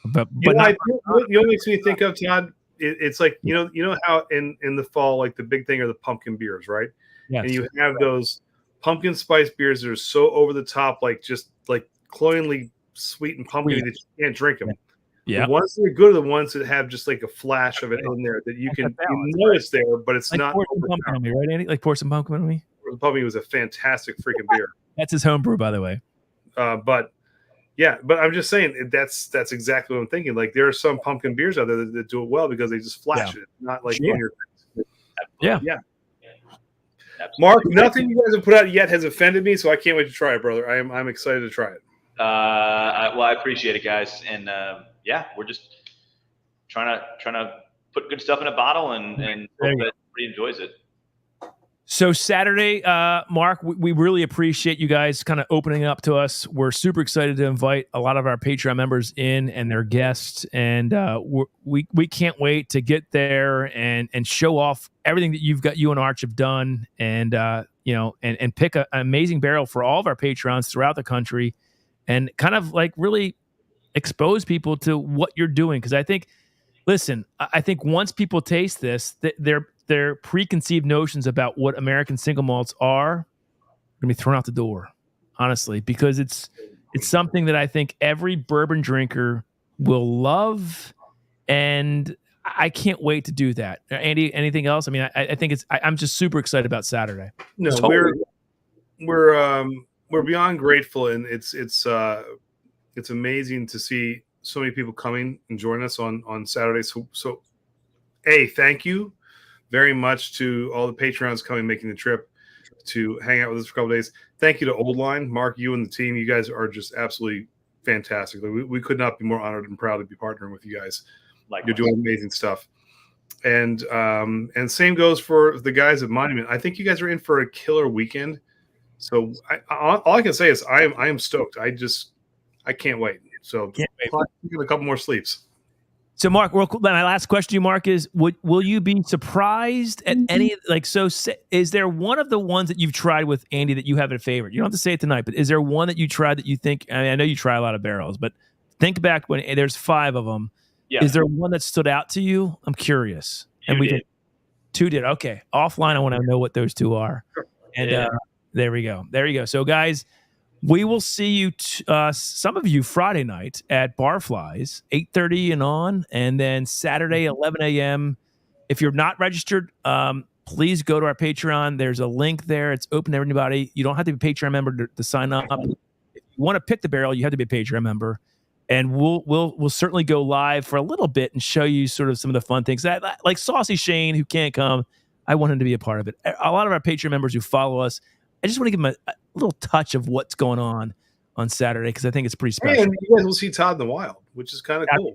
But you know what makes me think of, Todd? It's like you know how in the fall, like the big thing are the pumpkin beers, right? Yes. And you have those pumpkin spice beers that are so over the top, like just like cloyingly sweet and pumpkin that you can't drink them. Yeah. The ones that are good are the ones that have just like a flash of it in there that you can know it's there, but it's not. Pour some pumpkin on me, right, Andy? Like pour some pumpkin on me. The pumpkin was a fantastic freaking beer. That's his homebrew, by the way. But I'm just saying that's exactly what I'm thinking. Like there are some pumpkin beers out there that do it well because they just flash it, not like in your face. Yeah. Mark, nothing you guys have put out yet has offended me, so I can't wait to try it, brother. I'm excited to try it. I appreciate it, guys, and we're just trying to put good stuff in a bottle and hope that everybody enjoys it. So Saturday, Mark, we really appreciate you guys kind of opening up to us. We're super excited to invite a lot of our Patreon members in and their guests, and we can't wait to get there and show off everything that you and Arch have done, and and pick an amazing barrel for all of our Patreons throughout the country, and kind of like really expose people to what you're doing. Because I think once people taste this, their preconceived notions about what American single malts are going to be thrown out the door, honestly, because It's something that I think every bourbon drinker will love, and I can't wait to do that. Andy, anything else? I mean, I think I'm just super excited about Saturday. No, we're beyond grateful, and it's amazing to see so many people coming and joining us on Saturday. So, thank you very much to all the Patreons coming, making the trip to hang out with us for a couple days. Thank you to Old Line, Mark, you and the team. You guys are just absolutely fantastic. We could not be more honored and proud to be partnering with you guys. Likewise. You're doing amazing stuff. And same goes for the guys at Monument. I think you guys are in for a killer weekend. So all I can say is I am stoked. I can't wait. So get a couple more sleeps. So, Mark, my last question to you, Mark, is: will you be surprised at any is there one of the ones that you've tried with Andy that you have a favorite? You don't have to say it tonight, but is there one that you tried that you think? I mean, I know you try a lot of barrels, but think back when there's 5 of them. Yeah. Is there one that stood out to you? I'm curious. Two did. Okay, offline, I want to know what those 2 are. And there we go. There you go. So, guys. We will see you, some of you, Friday night at Barflies, 8:30 and on, and then Saturday, 11 a.m. If you're not registered, please go to our Patreon. There's a link there. It's open to everybody. You don't have to be a Patreon member to sign up. If you want to pick the barrel, you have to be a Patreon member. And we'll certainly go live for a little bit and show you sort of some of the fun things. Like Saucy Shane, who can't come, I want him to be a part of it. A lot of our Patreon members who follow us, I just want to give them a little touch of what's going on Saturday because I think it's pretty special. And you guys will see Todd in the wild, which is kind of cool.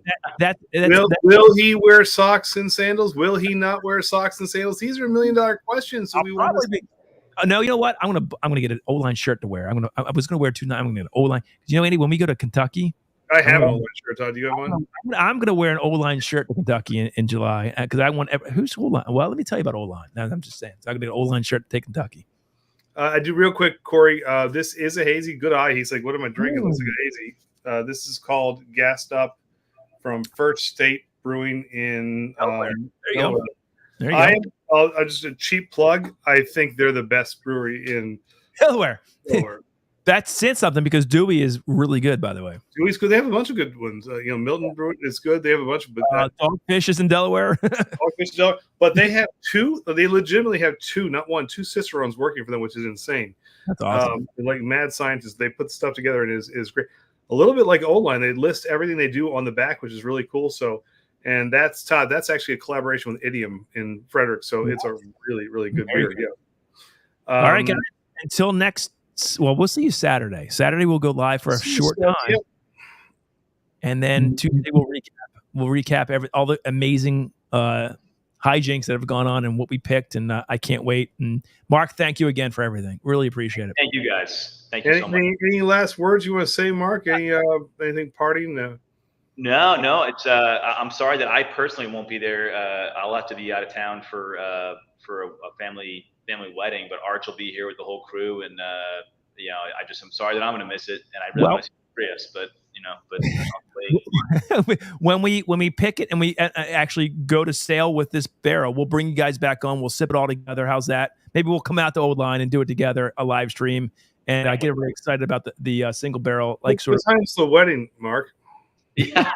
Will he wear socks and sandals? Will he not wear socks and sandals? These are $1 million questions. So no, you know what? I'm gonna get an O-line shirt to wear. I was gonna wear 2 nights. I'm gonna get an O-line. You know, Andy, when we go to Kentucky, I have an O-line shirt. Todd, do you have one? I'm gonna wear an O-line shirt to Kentucky in July because I want who's O-line. Well, let me tell you about O-line. I'm just saying. So I'm gonna get an O-line shirt to take Kentucky. I do real quick, Corey. This is a hazy. Good eye. He's like, what am I drinking? Looks like a hazy. This is called Gassed Up from First State Brewing in There you go. There you go. Just a cheap plug. I think they're the best brewery in Delaware. That's saying something because Dewey is really good, by the way. Dewey's good. They have a bunch of good ones. Milton Brewing is good. They have a bunch of Dogfish is in Delaware. Dogfish is Delaware. But they have 2. They legitimately have 2, not 1, 2 cicerones working for them, which is insane. That's awesome. Like mad scientists, they put stuff together and is great. A little bit like Old Line. They list everything they do on the back, which is really cool. So, and that's Todd. That's actually a collaboration with Idiom in Frederick. So it's a really, really good beer. Yeah. All right, guys. Until next. Well, we'll see you Saturday. Saturday we'll go live for a short time, and then Tuesday we'll recap all the amazing hijinks that have gone on and what we picked. And I can't wait. And Mark, thank you again for everything. Really appreciate it. Thank you guys. Thank you so much. Any last words you want to say, Mark? Anything parting? No. It's I'm sorry that I personally won't be there. I'll have to be out of town for a family wedding, but Arch will be here with the whole crew, and I'm sorry that I'm going to miss it, and I really want to see Chris, but when we pick it and we actually go to sail with this barrel, we'll bring you guys back on. We'll sip it all together. How's that? Maybe we'll come out to Old Line and do it together, a live stream, and I get really excited about the single barrel. What time's the wedding, Mark? Yeah.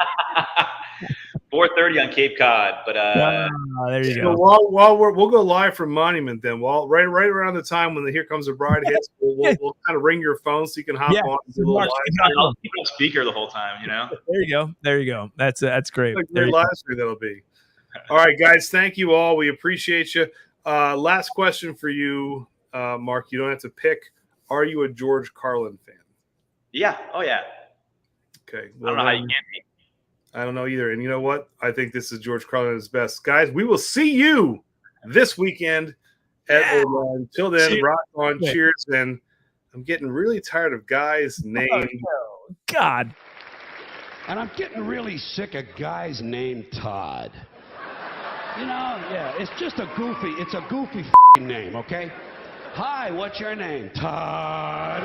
4:30 on Cape Cod, but there you go. While we'll go live from Monument then. Right around the time when the Here Comes the Bride hits, we'll kind of ring your phone so you can hop on and do a little live. I'll keep it on speaker the whole time, There you go. That's great. Like great live stream that'll be. All right, guys, thank you all. We appreciate you. Last question for you, Mark. You don't have to pick. Are you a George Carlin fan? Yeah. Oh yeah. Okay. Well, I don't know how you can't be. I don't know either. And you know what? I think this is George Carlin at his best. Guys, we will see you this weekend at Old Line. Until then, rock on. Cheers. And I'm getting really tired of guys' names. Oh, God. And I'm getting really sick of guys named Todd. It's just a goofy name, okay? Hi, what's your name? Todd.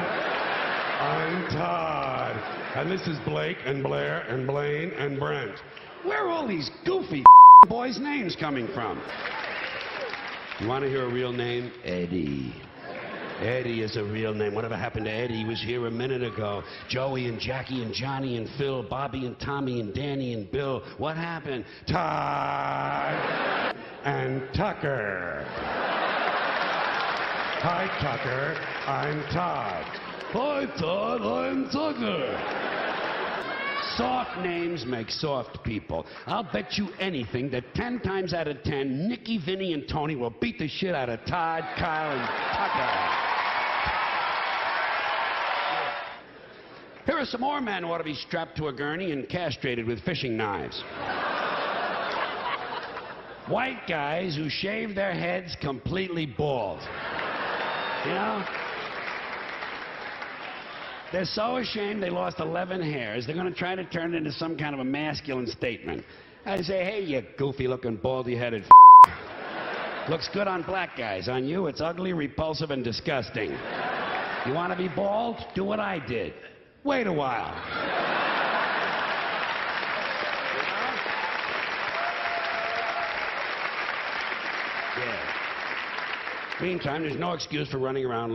I'm Todd. And this is Blake and Blair and Blaine and Brent. Where are all these goofy boys' names coming from? You want to hear a real name? Eddie. Eddie is a real name. Whatever happened to Eddie? He was here a minute ago. Joey and Jackie and Johnny and Phil, Bobby and Tommy and Danny and Bill. What happened? Todd and Tucker. Hi, Tucker. I'm Todd. Hi, Todd. I'm Tucker. Soft names make soft people. I'll bet you anything that 10 times out of 10, Nicky, Vinny, and Tony will beat the shit out of Todd, Kyle, and Tucker. Here are some more men who ought to be strapped to a gurney and castrated with fishing knives. White guys who shave their heads completely bald. You know? They're so ashamed they lost 11 hairs, they're going to try to turn it into some kind of a masculine statement. I say, hey, you goofy-looking, baldy-headed looks good on black guys. On you, it's ugly, repulsive, and disgusting. You want to be bald? Do what I did. Wait a while. Yeah. Meantime, there's no excuse for running around looking